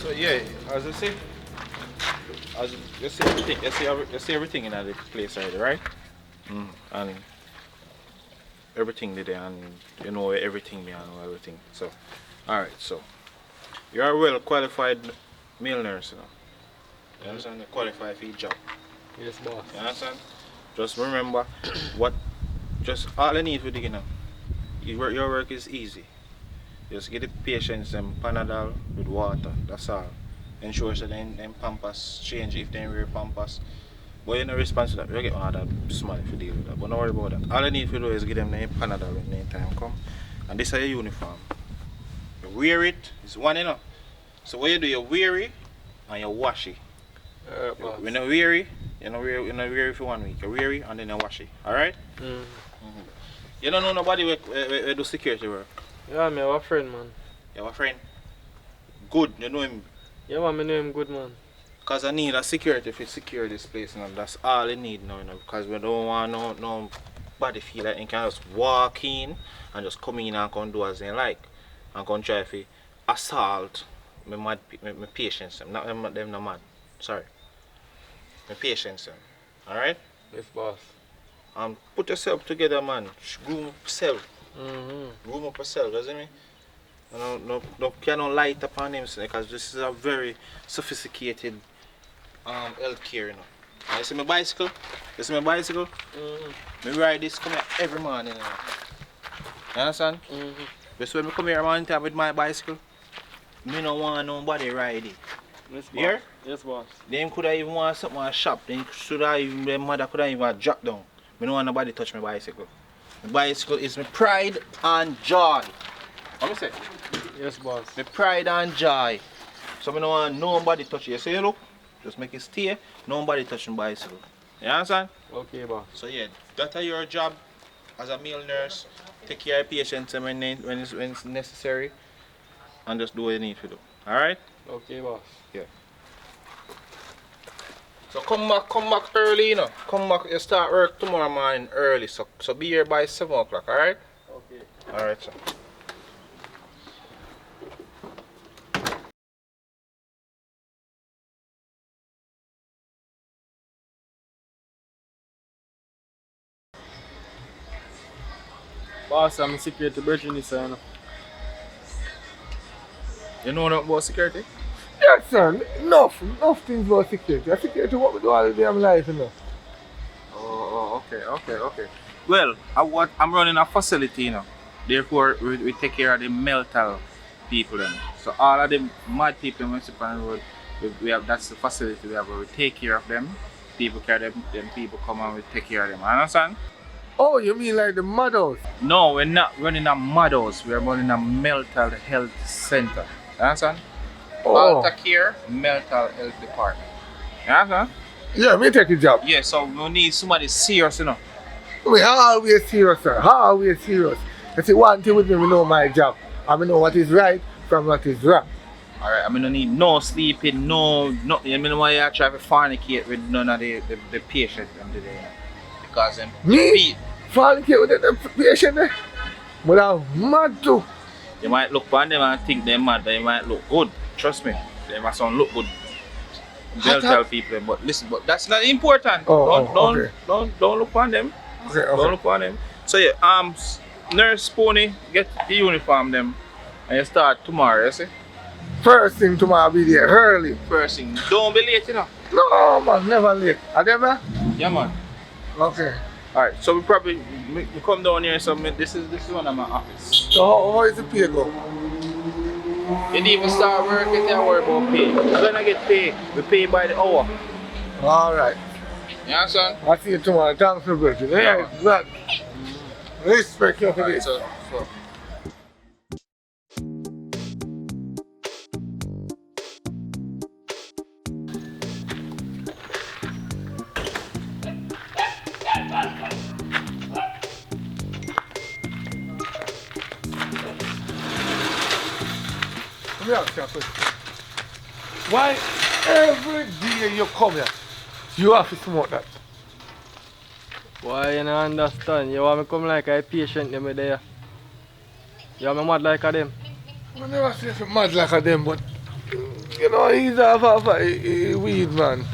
So yeah, as I say, as you see everything in the place already, right? And everything there, and you know everything there and everything. So, all right. So you are a well qualified male nurse, you know. You understand? You qualify for your job. Yes, boss. You understand? Just remember what. Just all you need for the, you know. Your work is easy. Just get the patients them Panadol with water, that's all. Ensure that them pampers change if they wear pampers. But you're not responsible for that. You get all that small if you deal with that. But don't worry about that. All you need to do is give them the Panadol when the time come. And this is your uniform. You wear it, it's one, you know. So what you do, you wear it and you wash it. When you wear it, you don't wear it for 1 week. You wear it and then you wash it. Alright? You don't know nobody who do security work. Yeah, I have a friend, man. You have a friend? Good, you know him? Yeah, man, I know him good, man. Because I need a security to secure this place, you know. That's all I need now, you know. Because we don't want nobody feel like they can just walk in and just come in and come do as they like. And come try to assault my patients. Not them no mad. Sorry. My patients. Alright? Yes, boss. And put yourself together, man. Groom up yourself. Groom up yourself, doesn't it? No piano light upon him, because this is a very sophisticated healthcare, you know. And you see my bicycle? You see my bicycle? I ride this come here every morning, you know. You understand? Just when I come here one time with my bicycle, I don't want nobody ride it. Yes, boss. Here? Yes, boss. Them could have even want something at shop. Their mother could have even drop down. I don't want nobody touch my bicycle. My bicycle is my pride and joy. What me say? Yes, boss. My pride and joy. So I don't want nobody touch it. You see, look? Just make it stay. Nobody touch my bicycle. You understand? Okay, boss. So yeah, that's your job as a male nurse. Take care of patients when it's necessary. And just do what you need to do. Alright? Okay, boss. Yeah. So come back early, you know. Come back, you start work tomorrow morning early. So be here by 7 o'clock, alright? Okay. Alright, sir. Boss, I'm a security bridging this, you know. You know nothing about security? Yes, sir. Enough things about security. Security, what we do all the damn life, you know. Oh, okay. Well, I'm running a facility, you know. Therefore, we take care of the mental people, you know. So all of the mad people in West Japan Road, we have, that's the facility we have where we take care of them. People carry them people come and we take care of them. Understand? Oh, you mean like the models? No, we're not running a mad house. We're running a mental health center. You understand? Oh. Alta Care Mental Health Department. You understand? Yeah, me take a job. Yeah, so we need somebody serious, you know. We always serious, sir. Always serious. You see, one thing with me, we know my job. I know what is right from what is wrong. Alright, I mean, don't need no sleeping, nothing. I mean, why you try to fornicate with none of the patients today. Because them Me? Fornicate with the patient there? But I'm mad too. You might look upon them and think they're mad, they might look good. Trust me, they must sound look good. They'll tell people them, but listen, but that's not important. Okay. Don't look on them. Okay, Don't okay. look on them. So yeah, nurse Pony, get the uniform them and you start tomorrow, you see? First thing tomorrow I'll be there early. First thing. Don't be late, you know. No man, never late. Are they man? Yeah man. Okay. Alright, so we probably we come down here and submit. This is one of my office. So how is the pay go? You didn't even start work, you can't worry about pay. You're gonna get paid. We pay by the hour. Alright. You understand? I'll see you tomorrow. Thanks for birthday. Yeah, glad. Respect you for Alright, this. so. Let me ask you a question. Why every day you come here, you have to smoke that? Why you don't understand? You want me come like a patient them there? You want me mad like a them? I never say so mad like a them, but you know, he's half a weed man.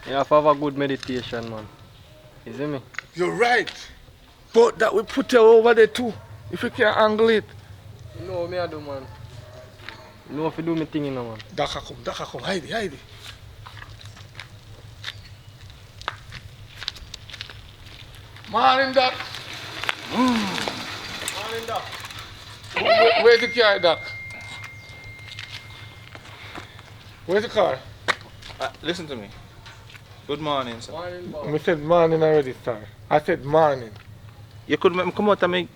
You have to have a good meditation, man. You see me? You're right. But that we put you over there too, if you can angle it. No, me I do, man. You know if you do me thing, you know, man. Daka come, hide. Morning, Doc. Morning, Doc. Where's the car, Doc? Where's the car? Listen to me. Good morning, sir. Morning, boss. I said morning already, sir. I said morning. You could make me come out and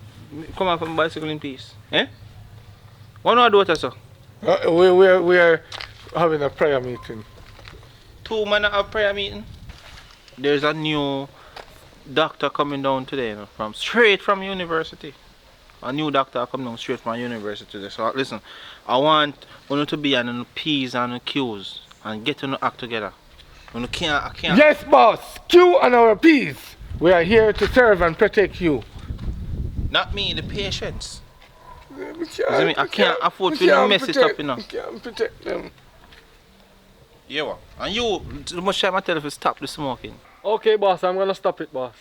come out from bicycle in peace. Eh? What do I do with that, sir? We are having a prayer meeting. 2 men have prayer meeting. There's a new doctor coming down today, you know, straight from university. A new doctor coming down straight from university today. So listen, I want you to be on the P's and the Q's and get to act together. I can't. Yes, boss. Q and our P's. We are here to serve and protect you. Not me, the patients. I can't afford to mess it up, you know. We can't protect them. Yeah, what? And you, the much time I tell you to stop the smoking. Okay, boss, I'm gonna stop it, boss.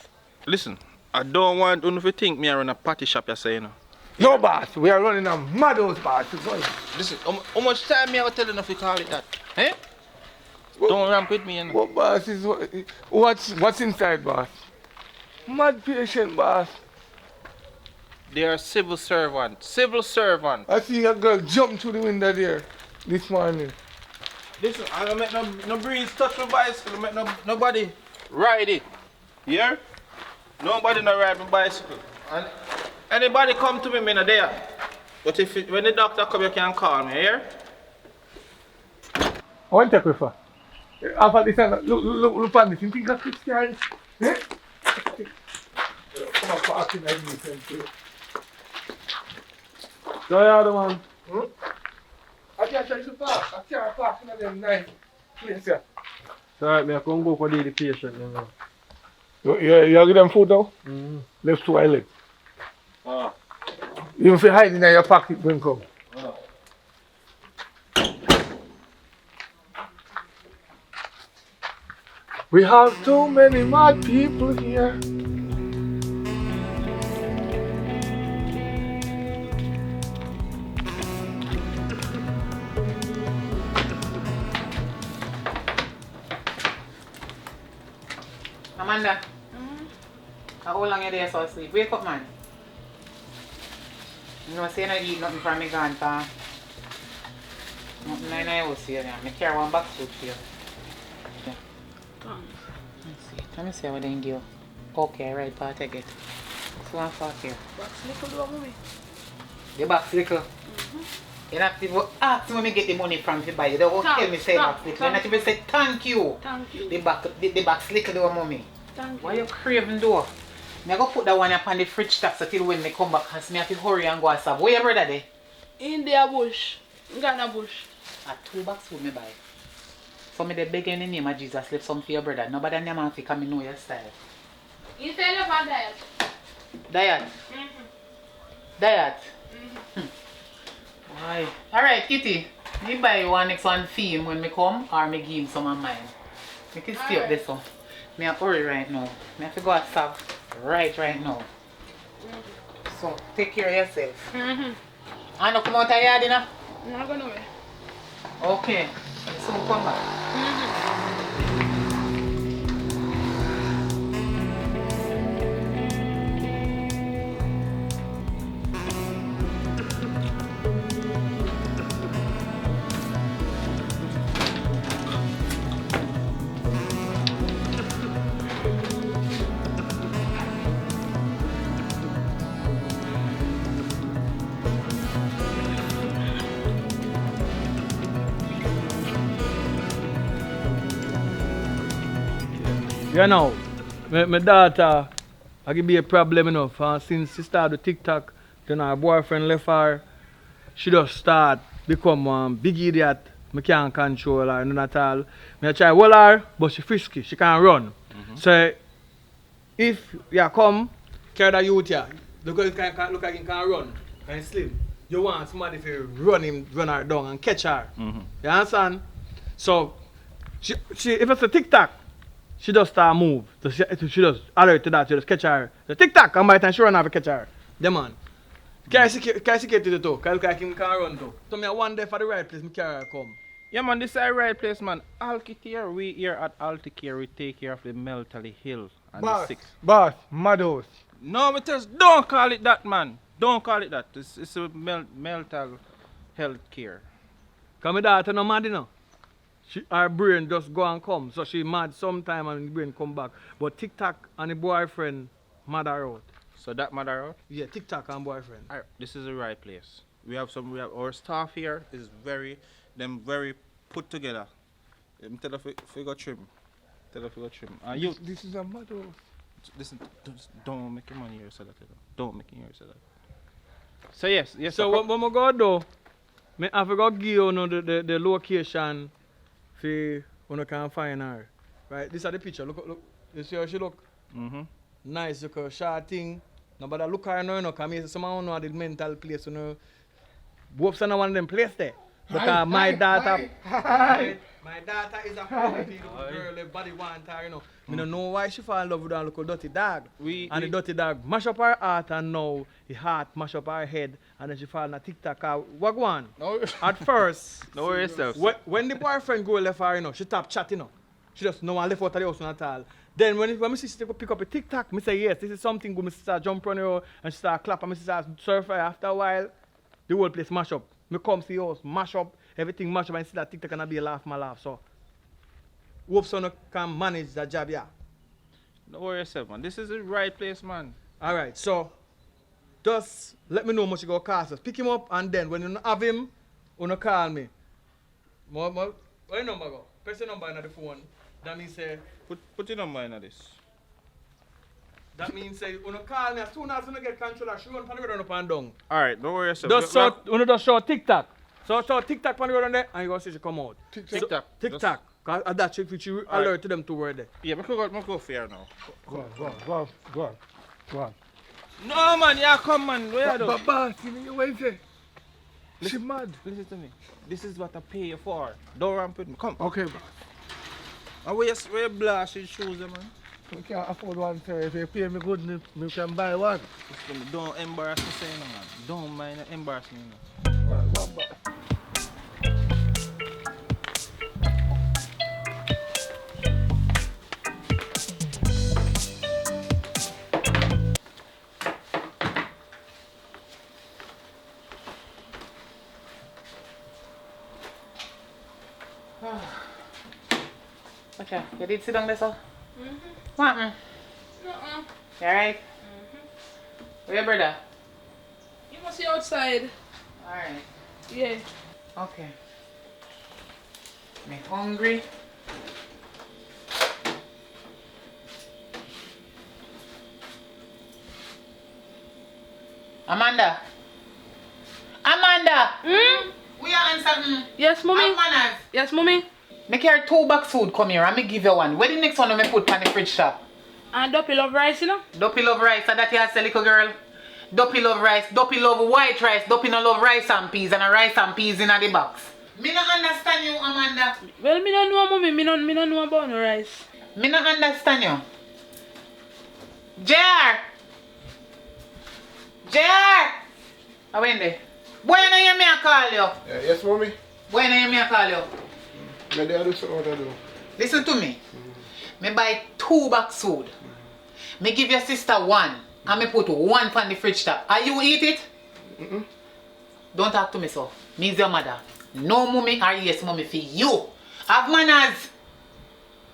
Listen, I don't want you to think me I run a party shop, you say, you know. No, boss. We are running a Madhouse party. Listen, how much time me I tell you if you call it that? Eh? Don't ramp with me, you know. What, boss, is what's inside, boss? Mad patient, boss. They are civil servants. Civil servants. I see a girl jump through the window there this morning. Listen, I don't make no breeze touch my bicycle. Make nobody ride it. Yeah? Nobody no ride my bicycle. And anybody come to me, me no there. But when the doctor come, you can call me, yeah? I want to take with her. After this, look on this. You think that's Christian? Eh? Come on, for acting like this. So yeah, the man. I can't try to park. I can't park in them nice place here. So alright, me I can go for the patient, you know. You give them food now? Mm-hmm. Left to leg. Even if you hide in your pocket, when come. We have too many mad people here. Amanda, how long you there so sleep? Wake up, man. You know, say you don't eat nothing from me grandpa. Nothing in the house here. I carry one box food for you. Yeah. Let me see what they give you. Okay, right, pa, take it. So one fork here. Box little do, mommy. The box little? You not even ask me when me get the money from to buy you. They won't tell me say box little. You not even say thank you. Thank you. The box little do, mommy. Thank Why you. you craving though? Me go put that one up on the fridge top so till when me come back, cause me have to hurry and go and serve. Where your brother there? In the bush. In Ghana bush. 2 box food me buy. So me dey beg you in the name of Jesus, leave some for your brother. Nobody name man fi come know your style. You tell your father diet. Diet? Diet? Aye. Alright, Kitty. Me buy you one next one theme when me come or me give him some of mine. Make it stay up there so. Me a hurry right now. Me have to go outside right now. So take care of yourself. I no come out of your yard, you know? I'm not going away. Okay. Soon come back. You know, my daughter, I give me a problem enough. Since she started TikTok, then her boyfriend left her, she just start become big idiot. I can't control her, none at all. I try hold her, but she frisky, she can't run. So, if you come, carry the youth here, look like he can run, and slim. You want somebody to run her down and catch her. You understand? So, she if it's a TikTok, she just start move. So she just alert to that, she just catch her. The TikTok, and by the time she run have to catch her. The man. Carry security to the toe, because look like him can run too. So me one day for the right place, me carry her come. Yeah, man, this is the right place, man. Alkicare, we here at Alticare, we take care of the mentally ill and the sick. Boss, Madhouse. No, but just don't call it that, man. Don't call it that. It's a mental health care. Because my daughter no mad, you know. Her brain just go and come. So she mad sometime and the brain come back. But TikTok and the boyfriend mad her out. So that matter out? Yeah, TikTok and boyfriend. Alright, this is the right place. We have our staff here is very put together. Tell if we go trim. Tell if we go trim. You This is a Madhouse. listen, don't make your money here, so that don't make your so that. So yes. So what we go do, I have to go give you the location for you can find her. Right? This is the picture. Look. You see how she look? Nice, look, short thing. Nobody look at her now, because someone know the mental place, you know. Both son of one of them place there. Because my daughter is a pretty little girl, the body want her, you know. I don't know why she fall in love with that little dirty dog. The dirty dog mash up her heart, and now the heart mash up her head, and then she fall in a TikTok. What go on? No. At first, No worry yourself. when the boyfriend go left her, you know, she stop chatting, you know. She just no one left out of the house at all. Then when me see she pick up a TikTok, I say yes, this is something good. I start jump on her and she start clap and I start surf her. After a while, the whole place mash up. Me come see the house, mash up, everything mash up, and see that TikTok and I be a laugh, my laugh. So hope someone can manage that job, yeah. Don't worry yourself, man. This is the right place, man. Alright, so just let me know how much you go cost us. Pick him up and then when you don't have him, you call me. Where your number go? Press the number on the phone. That means say Put your number in this. that means say you call me as soon as you get control, she run from the road up and down. Alright, don't worry yourself. Just show TikTok. So TikTok on the road on there and you go see she come out. TikTok. TikTok. Cause that's which you alert to them to where they. Yeah, we go fair now. Go on. No, man, yeah, come, man. Where do? But boss, you know what you say? She mad. Listen to me. This is what I pay you for. Don't ramp with me. Come. Okay, boss. And where you blasting shoes, man? We can't afford one, sir. If you pay me good, me can buy one. Listen to me. Don't embarrass me, saying, man. Don't mind embarrass me. Okay, you did sit down there, sir? What? You alright? Where your brother? You must be outside. Alright. Yeah. Okay. Me hungry. Amanda. We are on something. Yes, mommy. Manners. Yes, mommy. Me carry 2 bags food come here and me give you one. Where the next one me put on the fridge shop? And Duppy love rice, you know? Duppy love rice, and that you sell, little girl. Duppy love rice, Duppy love white rice, Duppy no love rice and peas and a rice and peas in the box. Me no understand you, Amanda. Well, me don't know, mommy. Me don't know about no rice. Me no understand you. JR! JR! I went there. Boy, you know hear me I call you. Yes, mommy. Boy, you know hear me I call you. Me there do something what I do. Listen to me. Me buy 2 bags food. Me give your sister 1 and me put 1 on the fridge top. Are you eat it? Don't talk to me so. Me's your mother. No mommy or yes mommy for you. Have manners.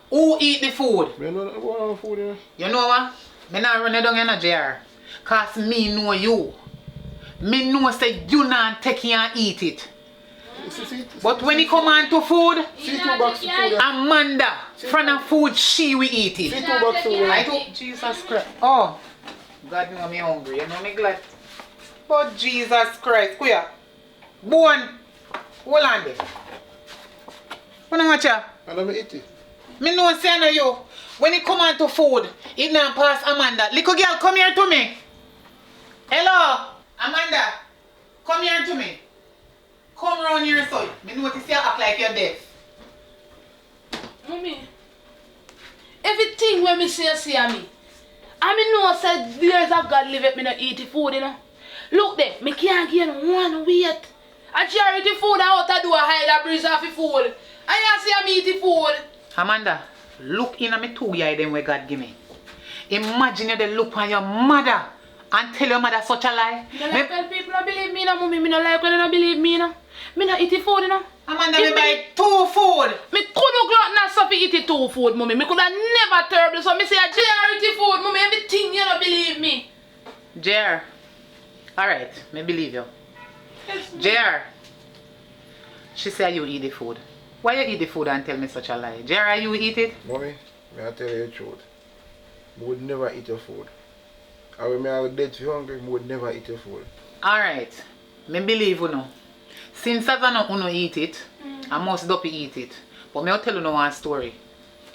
Who eat the food? Me no want food here. You know what? Me not run it down in a JR. Cause me know you. Me know say you not take it and eat it. But when it come on to food, See 2 bags of food. Amanda, from the food she will eat See it. 2 bags of food. I told Jesus Christ. Oh, God know me hungry. You know me glad. But Jesus Christ, queer. Bone. Hold on there. What watch ya? I don't eat it. Me know say I know you. When it come on to food, it not pass Amanda. Little girl, come here to me. Hello, Amanda. Come here to me. Come round here so. Me notice you act like you're deaf. Mommy, everything when me see me. I me know said there's a God live it me not eat the food, you know. Look there, me can't gain 1 weight. I carry the food out I do a hide a breeze off the food. I see me eat the food. Amanda, look in at me 2 eye them where God give me. Imagine you dey look on your mother and tell your mother such a lie. Me no like when people don't believe me, no, mommy. Me no like when they don't believe me, no. Me not eat the food, you know. Amanda, me buy 2 food. Me couldn't gluttonous so eat the 2 food, mommy. Me could have never terrible. So me say I eat the food, mommy. Everything you don't believe me. JR. Alright, me believe you. Yes, JR. She said you eat the food. Why you eat the food and tell me such a lie? JR, you eat it? Mommy, may I tell you the truth? I would never eat your food. I when I was dead for hungry, I would never eat your food. Alright. Me believe you know. Since I don't eat it, I must Duppy eat it. But me will tell you one story.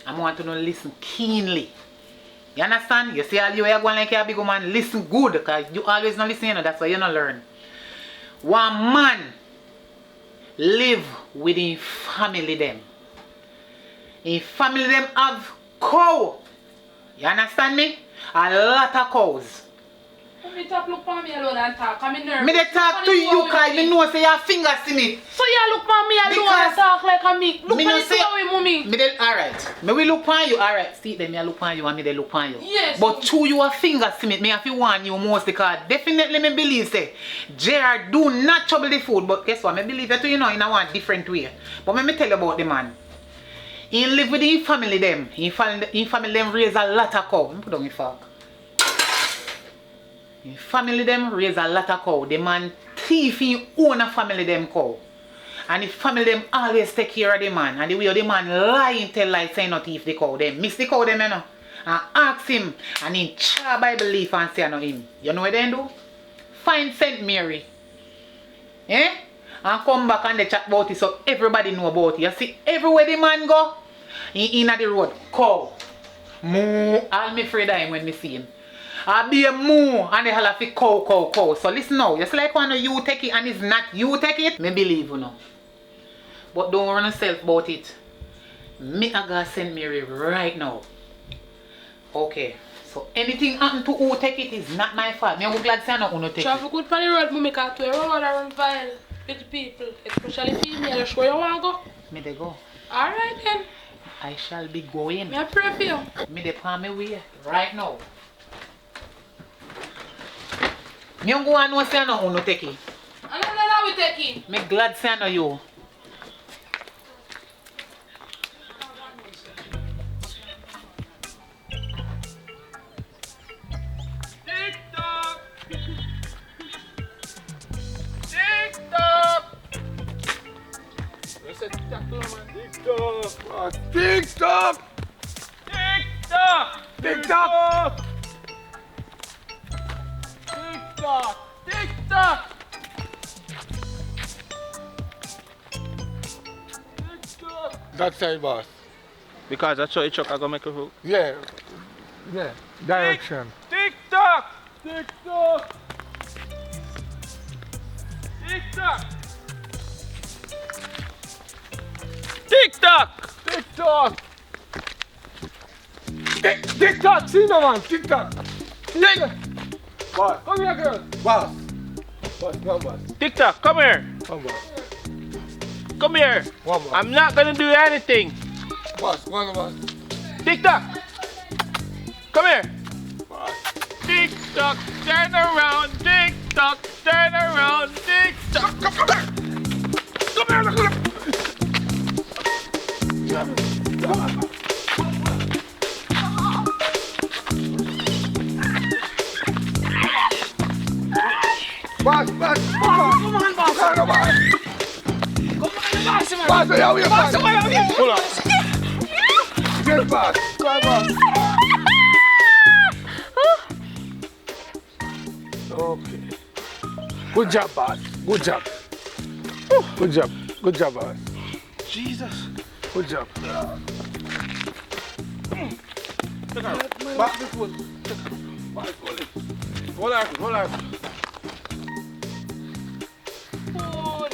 I want to listen keenly. You understand? You see all you are going like a big woman, listen good. Because you always not listen, you know, that's why you not learn. One man live with his family them. His family them have cow. You understand me? A lot of cows. Me talk look for me alone and talk. I'm nervous. Me dey talk to you because me know say your fingers see me. So you look for me alone Because and talk like a me. Look me for no me say- away, mommy. Me dey alright. Me will look on you, alright. See then me a look on you and me dey look on you. Yes. But through your fingers see me have to warn you most because definitely me believe say JR do not trouble the food, but guess what? Me believe you too, you know, in a one different way. But me tell you about the man. He live with his family them. His family them raise a lot of cow. Me put down his fork. His family them raise a lot of cow. The man thief his own family them cow. And the family them always take care of the man. And the way the man lie and tell lie say not thief the cow. Them miss the cow them, you know. And ask him. And he try Bible leaf and say no him. You know what they do? Find St. Mary. Eh? And come back and they chat about it so everybody know about it. You see, everywhere the man go, he in at the road. Cow. Moo. I'll be afraid of him when me see him. I'll be a moo and they have to cow. So listen now, just like when you take it and it's not you take it, me believe you know. But don't run yourself about it. Me I gotta send Mary right now. Okay. So anything happen to who take it is not my fault. Me I'm glad say no who no take Travel it. good for the road, mommy, because to a road around vile with people, especially female. You sure you want to go? Me they go. Alright then. I shall be going. Me I pray for you. Me they palm me way right now. Me don't go and no say no who no take it. I don't know how we take it. Me glad say no you. TikTok! TikTok! That side, boss. Because that's what Chuck I gonna make a hook. Yeah. Direction. TikTok! TikTok! TikTok! TikTok! See no man, TikTok! Boss, come here girl! Boss! Boss, come boss. TikTok, come here. Come boss. Come here. One boss. I'm not gonna do anything. Boss, one boss. TikTok, come here. Boss. TikTok, turn around. TikTok, turn around. TikTok. Come here! Come here, look, look! Boss, boss, come on, boss. Come on, boss. Boss, where are we, boss? Hold on. Yes, boss. Come on, boss. Okay. Good job, boss. Good job. Good job. Good job, boss. Jesus. Good job. Back this one. Hold on, hold on. Food.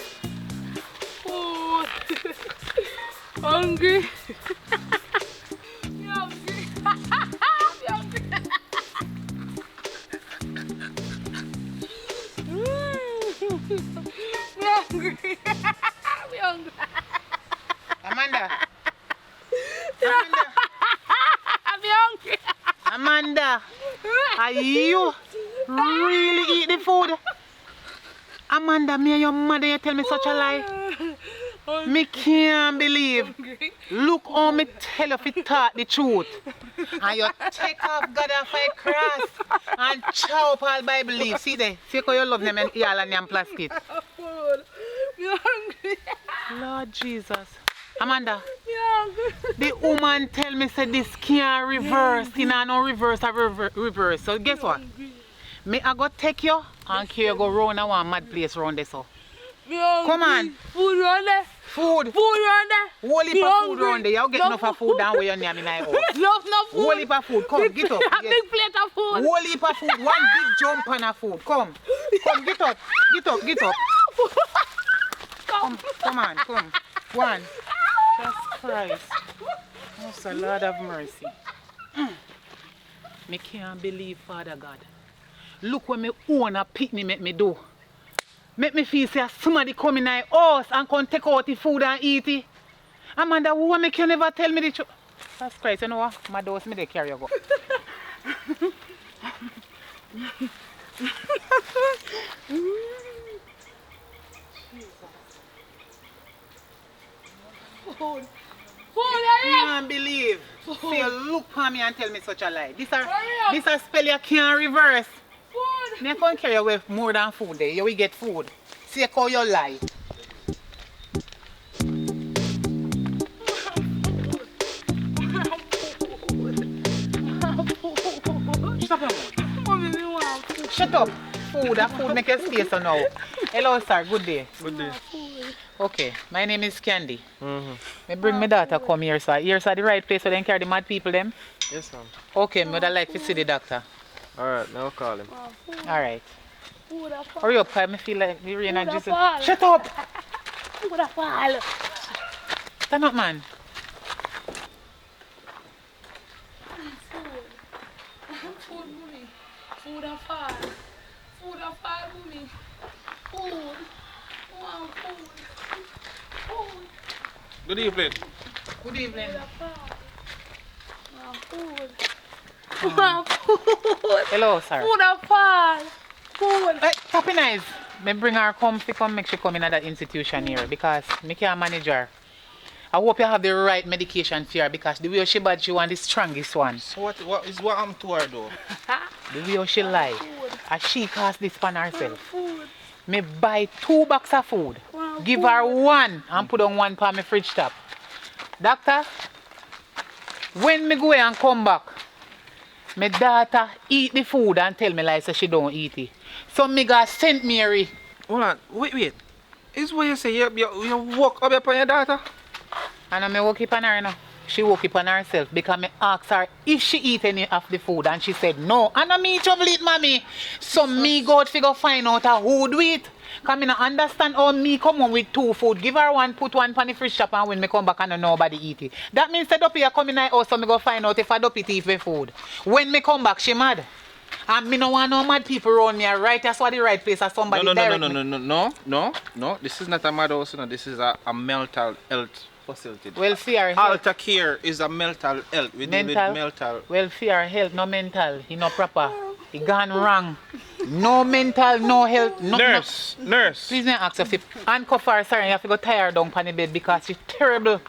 Food. Hungry. Me hungry. Me hungry. Me hungry. Me hungry. Amanda. Me hungry. Amanda. Are you really eat the food? Amanda, me and your mother, you tell me such a lie. Me can't believe. Look how me tell you if you talk the truth. And you take off God off a cross and chow up all Bible leaves. See there? See how you love them and y'all and them plastic. Food. Me hungry. Lord Jesus. Amanda, Me hungry. the woman tell me say this can't reverse. You know, no reverse or reverse. So guess what? Me I go take you and carry you go round a one mad place round there so. Me hungry. Come on. Food round there. Food. Food round there. Whole heap Me of food hungry. round there. You get enough of food down where you're near me now. Love no food. Whole heap of food. Come, get up. A Yes. big plate of food. Whole heap of food. One big jump on of food. Come. Come, get up. Get up, get up. Come on, come. One. Jesus Christ. Oh, so Lord have mercy. Me can't believe, Father God. Look what me own a picnic make me do. Make me feel say somebody come in my house and come take out the food and eat it. Amanda, who make you never tell me the truth? Jesus Christ, you know what? My dose me they carry you go. Food. Food, are you? Can't believe. Say look for me and tell me such a lie. This a spell you can't reverse. Food. Me can't carry away more than food there. You will get food. See how you lie. Shut up, Mommy, me want food. Shut up. Food make you stay so now. Hello sir, good day. Good day. Okay, my name is Candy. Me bring my daughter come here sir. Here's the right place where they carry the mad people them. Yes, ma'am. Okay, me would like to see the doctor. Alright, now call him. Alright. Food a fall. Hurry up, cause me feel like we rain and Food a drizzle. fall. Shut up! Food a fall. Stand up, man. Food, mommy. Food a fall. Food a fall, mommy. Food. I want food. Food. Good evening. Good evening. Food. I want food. Hello, sir. Food a fall. Food. Hey, Tappy Nice. Me bring her come to come make she come in at that institution here because me can't manage her. I hope you have the right medication for her because the way she bad, she want the strongest one. So what happened to her though? The way she lie. And she caused this on herself. Food. Me buy 2 boxes of food. Wow, Give her one and put on one on my fridge top. Doctor, when me go and come back, my daughter eat the food and tell me like so she don't eat it. So me got St. Mary. Hold on, wait. Is what you say you walk up upon your daughter? And I me walk up on her now. She woke up on herself because I asked her if she eat any of the food and she said no. And I me trouble it, mommy. So me go out figure find out who do it. Cause me not understand how me come home with 2 food. Give her one, put one pan the fridge shop, and when me come back and nobody eat it. That means that up here come in my house so me go find out if I don't eat the food. When me come back, she mad. And me no want no mad people around me, right? That's what the right place or somebody direct me. No. This is not a mad house, no. This is a mental health facility. Well, fear health. Alta Care is a mental health. We deal with mental. Well, fear health, no mental. He no proper. He gone wrong. No mental, no health. No, Nurse. Please don't ask if you handcuff her, sorry, you have to go tie her down on the bed because she's terrible.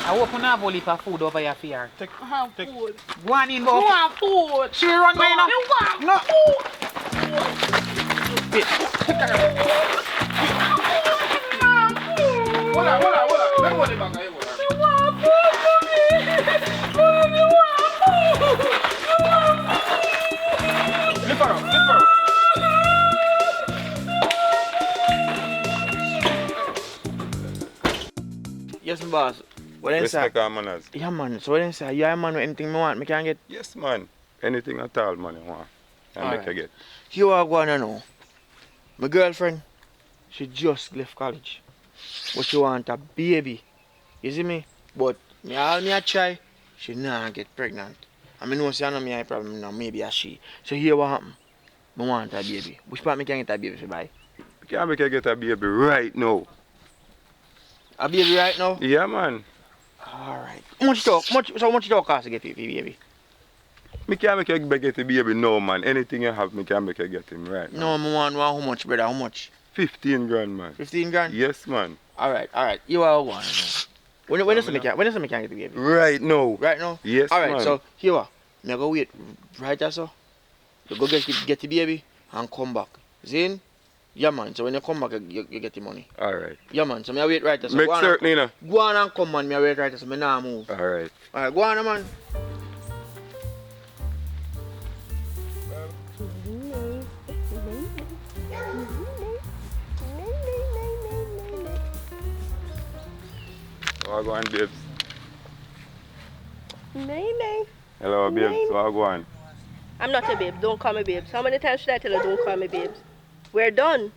I hope you have a heap of food over here for her. I have food. Go on in, I go. want food. She will run away now. You want No. Hold on. Let me hold it back. You want food for me. Mom, you want food. Lift her up. Yes, boss. What then, sir? Respect our manners. Yeah, man. So what then, sir? You are a man with anything me want, me can get. Yes, man. Anything at all, man, you want. And make Alright. you get. You are going to know. My girlfriend, she just left college. But she want a baby. You see me? But me all me a try, she not get pregnant. I mean, no, see, I know me have a problem now, maybe a she. So here what happen? I want a baby. Which part me can get a baby for buy? We can make you get a baby right now. A baby right now? Yeah, man. Alright. How much it cost to get a baby? Me can make you get a baby now, man. Anything you have, me can make you get him right now. No, I want how much, brother? How much? 15 grand, man. 15 grand? Yes, man. Alright. You are one. When is me can get a baby? Right now. Right now? Yes, Alright, man. so here we are. Me go wait right there, so. You go get the baby and come back. Zin? Yeah, man. So when you come back, you get the money. Alright. Yeah, man. So me wait right there. So Make certain, you know. Go on and come, man. Me wait right there, so me nah move. Alright. Alright, go on, man. So I go on, babes. Nay. Hello, babes. So I go on. I'm not a babe. Don't call me babes. How many times should I tell you don't call me babes? We're done.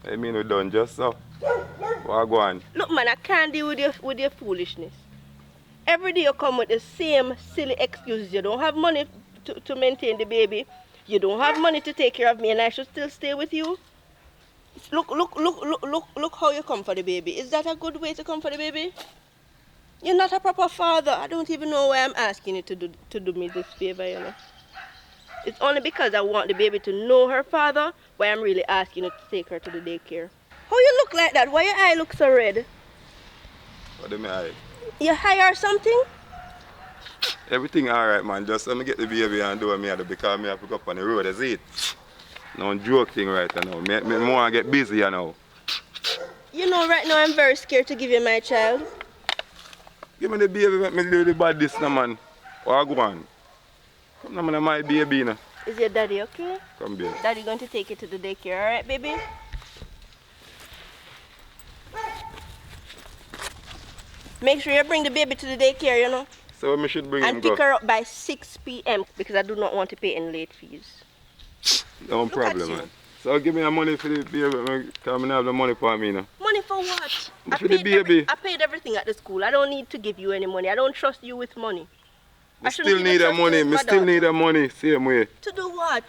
I mean, we're done just so. So I go on. Look, man, I can't deal with your foolishness. Every day you come with the same silly excuses. You don't have money to maintain the baby. You don't have money to take care of me, and I should still stay with you. Look how you come for the baby. Is that a good way to come for the baby? You're not a proper father. I don't even know why I'm asking you to do me this favor, you know. It's only because I want the baby to know her father why I'm really asking you to take her to the daycare. How you look like that? Why your eye look so red? What do me eye? You high or something? Everything alright, man. Just let me get the baby and do what me have to because me have to go up on the road, that's it. No joke thing right now. Me want to get busy, you know. You know, right now I'm very scared to give you my child. Give me the baby, let me do the bad this now, man. Or go on. Come now, man, my baby now. Is your daddy okay? Come, baby. Daddy going to take you to the daycare, alright, baby? Make sure you bring the baby to the daycare, you know. So we should bring him And go. pick her up by 6 p.m. because I do not want to pay any late fees. No at problem, you. man. So give me the money for the baby, man. Because I have the money for me now. Money for what? For the baby. I paid everything at the school. I don't need to give you any money. I don't trust you with money. I shouldn't still even need the trust you money. with Me my still daughter. need the money, same way. To do what?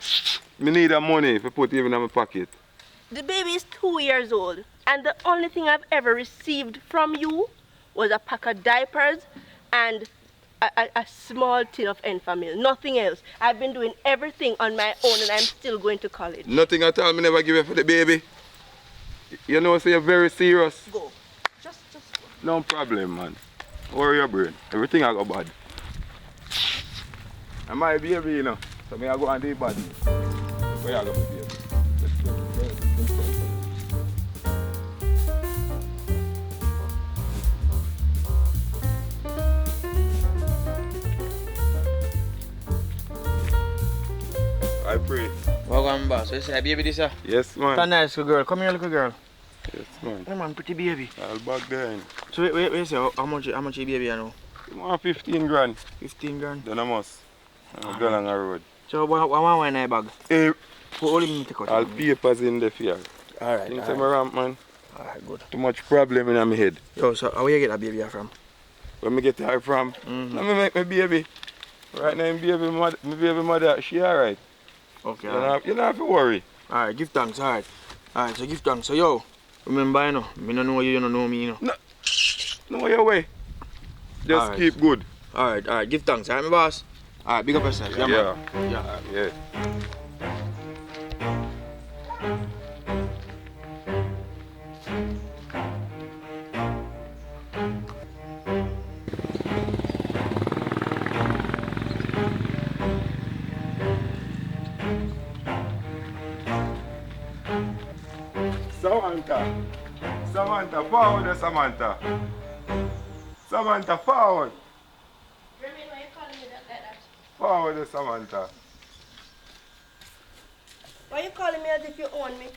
Me need the money to put even in my pocket. The baby is 2 years old. And the only thing I've ever received from you was a pack of diapers and a small tin of Enfamil. Nothing else. I've been doing everything on my own and I'm still going to college. Nothing at all, me never give it for the baby. You know, so you're very serious. Go. Just go. No problem, man. Worry your brain. Everything I go bad. I might be baby, you know. So me I go and do bad. Where you go, baby? Let's go. I pray. Welcome, boss. So you say, baby, this, sir? Yes, man. That's a nice little girl. Come here, little girl. Yes, man. Yeah, man, pretty baby. All back there. So wait, say, how much a baby you know? You want 15 grand. 15 grand. Then I must. I'll go along the road. So what want in bag? Hey, What do you take out? all papers in the field. Alright, Things alright. I'm ramp, man. Alright, good. Too much problem in my head. Yo, so how you get that baby from? Where me get her from? Let me make my baby. Right now, my baby mother, she alright. Okay, You don't have to worry. Alright, give thanks, alright. Alright, so give thanks. So yo, remember you know, me don't know you don't know me, you know. No your way. Just Alright. keep good. Alright, give thanks, alright, my boss. Alright, big up yourself. Yeah, man. Yeah. Yeah. Samantha, forward there, Samantha. Samantha, forward. Remy, why you calling me like that? Forward there, Samantha. Why you calling me as if you own me?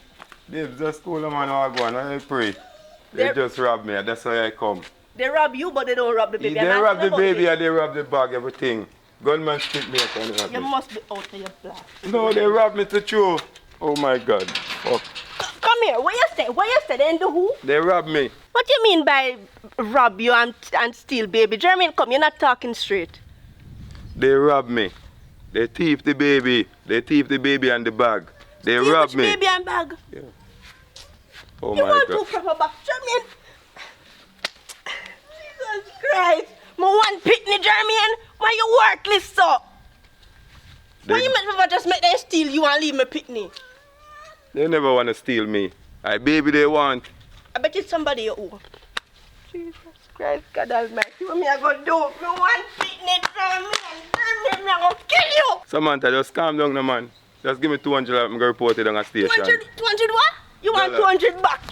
Babes, just cool man I go on and I pray. They They're- just robbed me, that's why I come. They rob you, but they don't rob the baby. They I'm robbed the asking about baby it. and they robbed the bag, everything. Gunman stick me up and rob You me. must be out of your black. No, they robbed me to chew. Oh my God. Fuck. Come here. What you say? What you say? Then do who? They robbed me. What do you mean by rob you and steal baby? Jeremy, come. You're not talking straight. They robbed me. They thief the baby. They thief the baby and the bag. They Steal robbed which me. baby and bag. Oh You my want God. to proper back? Jeremy. Jesus Christ. My one pitney, Jeremy. Why you worthless so? Why They, you make me just make them steal you and leave me pitney? they never want to steal me. I baby they want. I bet it's somebody you owe. Jesus Christ, God Almighty. What me I gonna do? Me one pitney, Jeremy. Jeremy, me I gonna kill you. Samantha, just calm down, no man. Just give me 200 and I'm going to report it on a station. 200 what? You want Dollar. 200 bucks?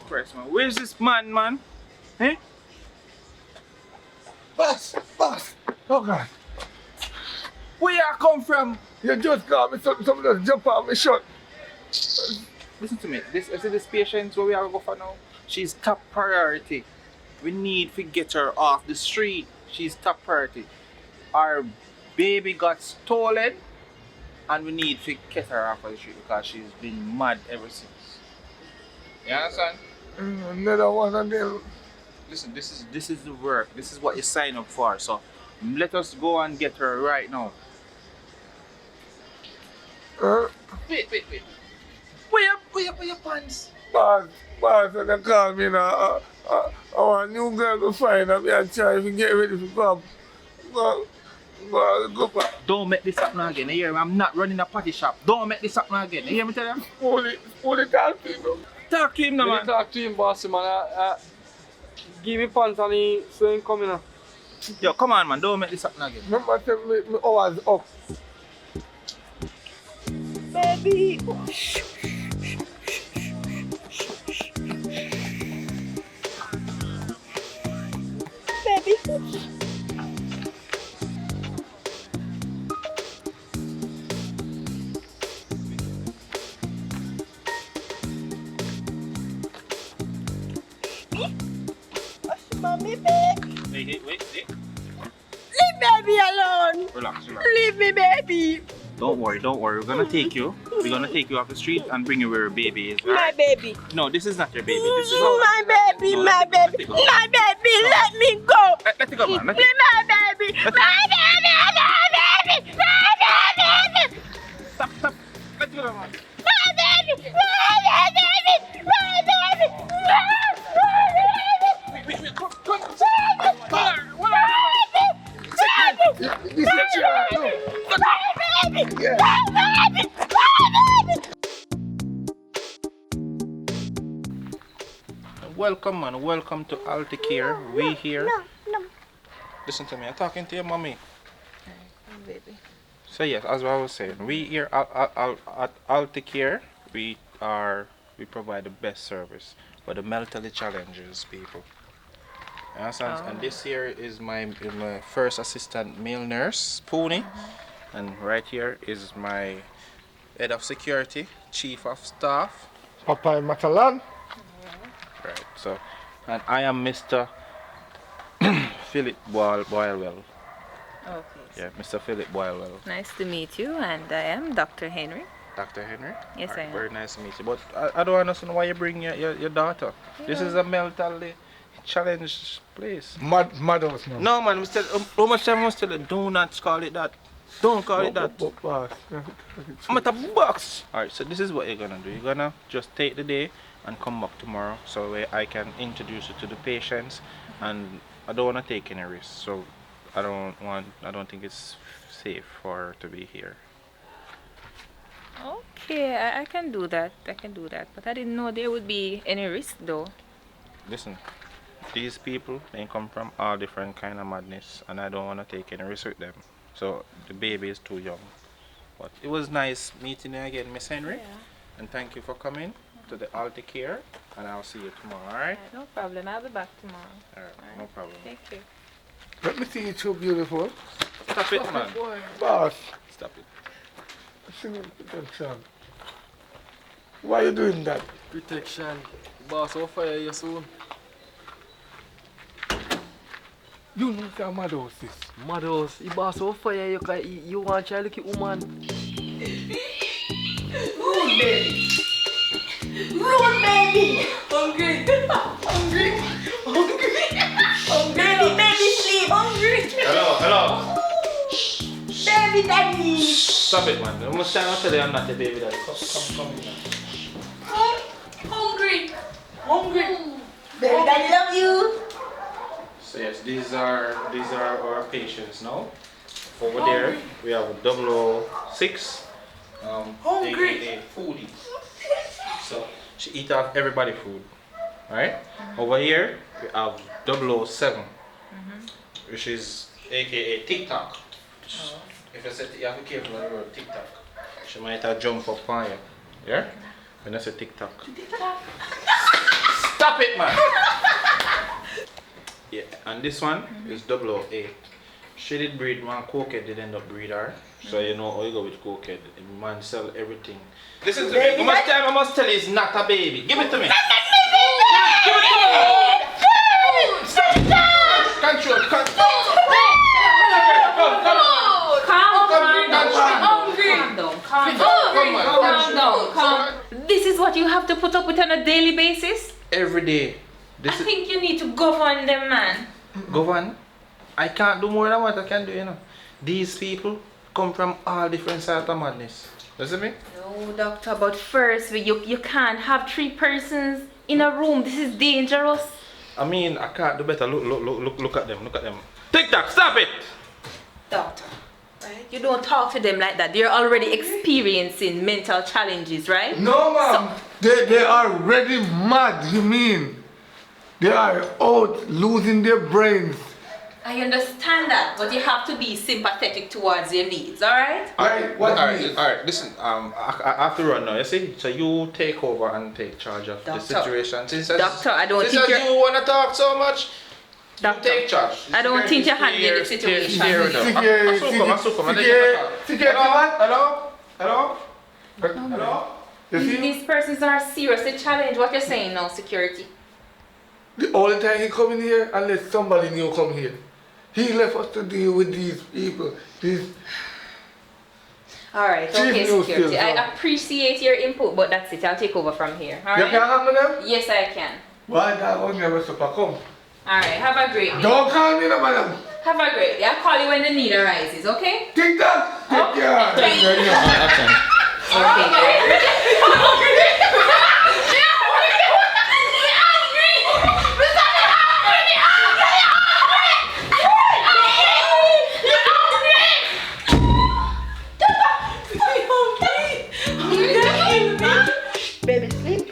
Christ, man. Where's this man? Eh? Boss! Oh God. Where you come from? You just got me something just jump out my shirt. Listen to me. This patient where we are going to go for now. She's top priority. We need to get her off the street. She's top priority. Our baby got stolen and we need to get her off of the street because she's been mad ever since. You understand? Another one of them. Listen, this is the work. This is what you sign up for. So let us go and get her right now. Wait. Where your pants? Boss, and they call me now. Our new girl to find her. I try to get ready to come. But Well, go back. Don't make this happen again. You hear me? I'm not running a party shop. Don't make this happen again. You hear me tell you? Only talk to you. Talk to him now, Let me man. talk to him, boss, man. Give me pants and he so he coming now. Yo, come on, man. Don't make this happen again. Remember, tell me hours up. Baby. Baby. Mommy, babe. Wait. Leave baby alone. Relax. Leave me, baby. Don't worry. We're gonna take you. We're gonna take you off the street and bring you where your baby is. My Right? baby. No, this is not your baby. This is My baby, No, my let baby, it go. my baby, let me go. Let it go, man. Let My it baby, my baby, my baby, my baby, Stop. Let it go, man. my baby, my baby, my baby, This is your Welcome, man. Welcome to ALTON. We here. Listen to me. I'm talking to your mommy. Baby. So yes, as I was saying, we here at ALTON, we provide the best service for the mentally challenges people. You understand? And this here is my first assistant male nurse, Pony, and right here is my head of security, chief of staff. Papa Matalan. Right. So, and I am Mr. Philip Boilwell. Okay. Yeah, Mr. Philip Boilwell. Nice to meet you, and I am Dr. Henry. Dr. Henry? Yes, Alright, I am. very nice to meet you. But I don't understand why you bring your daughter. This is a mentally challenged place. Madhouse now. No, man, how much time I must tell you? Do not call it that. Don't call it that. Boss. I'm at a box. Alright, so this is what you're gonna do. You're gonna just take the day and come back tomorrow so I can introduce you to the patients, and I don't want to take any risks. So I don't think it's safe for her to be here. Okay, I can do that. But I didn't know there would be any risk, though. Listen, these people, they come from all different kind of madness, and I don't want to take any risk with them. So the baby is too young. But it was nice meeting you again, Miss Henry. Yeah. And thank you for coming to the ALTON, and I'll see you tomorrow, alright? No problem. I'll be back tomorrow. Alright, no problem. Thank you. Let me see you too beautiful. Stop it, man. Boss. Stop it. Singing protection. Why are you doing that? Protection. Boss, I'll fire you soon. You know that madhouse is. Madhouse, the boss will fire you because you want to look at woman. Rude baby. Rude baby. Hungry. Baby sleep. Hungry. Hello. Baby daddy. Stop it, man. How much time I tell you I'm not your baby daddy? Come in now. Hungry. Baby daddy love you. So yes, these are our patients now. Over there we have 006, aka foodie. So she eat off everybody food, right? Over here we have 007, which is aka TikTok. If you say you have to be careful on the word TikTok, she might have jump up on you. Yeah? When I say TikTok. Stop it, man! Yeah, and this one is 008. She did breed one cokehead, did end up breed her. So you know how you go with cokehead. The man sell everything. Listen to me. How much time I must tell you it's not a baby. Give it to me. Give it to me. Stop. Control. Calm down. This is what you have to put up with on a daily basis? Every day. I think you need to govern them, man. Govern? I can't do more than what I can do, you know. These people come from all different sides of madness. Listen to me? No, doctor, but first, you can't have 3 persons in a room. This is dangerous. I mean, I can't do better. Look at them. TikTok, stop it! Doctor, right? You don't talk to them like that. They're already experiencing mental challenges, right? No, ma'am. They are already mad, you mean? They are out losing their brains. I understand that, but you have to be sympathetic towards their needs, alright? Right? What Alright, needs? alright, listen, I have to run now, you see? So you take over and take charge of the Doctor. situation. Doctor, I don't think you want to talk so much, Doctor, you take charge. I don't think you're handling the situation. Hello? These persons are seriously challenged. What you're saying now, security? The only time he come in here, unless somebody new come here. He left us to deal with these people. Alright, Chief okay, news security. skills, I appreciate your input, but that's it. I'll take over from here. You Alright? can handle them? Yes, I can. Why that one never super come? Alright, have a great day. Don't call me no madam. Have a great day. I'll call you when the need arises, okay? Take that. Take care. Thank you. Baby, sleep.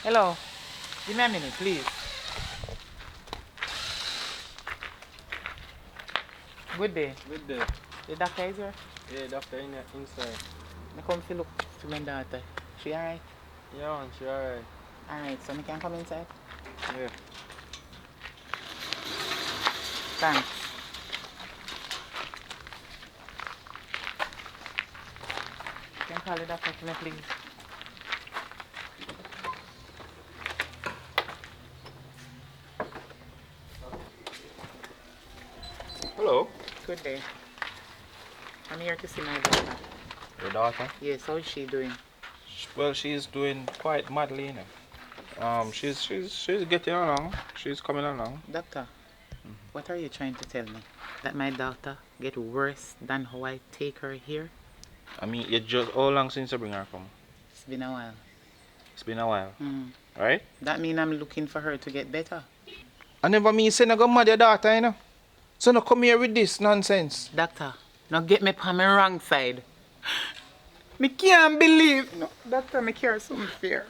Hello. Give me a minute, please. Good day. Good day. The doctor is here? Yeah, doctor inside. I come to look to my daughter. She alright? Yeah, man, she alright. Alright, so I can come inside? Yeah. Thanks. You can call the doctor for me, please. Hello? Good day. I'm here to see my daughter. Your daughter? Yes, how is she doing? Well, she's doing quite madly, you know. She's getting along. She's coming along. Doctor, what are you trying to tell me? That my daughter get worse than how I take her here? I mean, you just how long since you bring her come? It's been a while. It's been a while, Mm. right? That mean I'm looking for her to get better. I never mean say no go mad your daughter, you know. So no come here with this nonsense. Doctor, now get me on my wrong side. Me can't believe. No, doctor, me care something fair.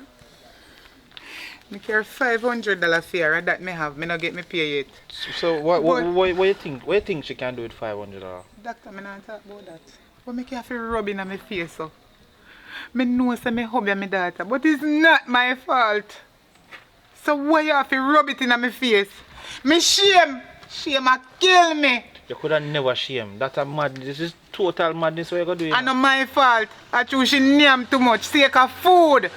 Me care $500 fair that me have. Me not get me pay yet. So what you think? What you think she can do with $500? Doctor, me not talk about that. But me care for rubbing on my face so. Me know say me hubby and my daughter, but it's not my fault. So why you have to rub it in my face? Me shame. Shame a kill me. You could have never shame. That's a madness. This is total madness. What you gonna do? I know my fault. I choose she name too much. Sake of food.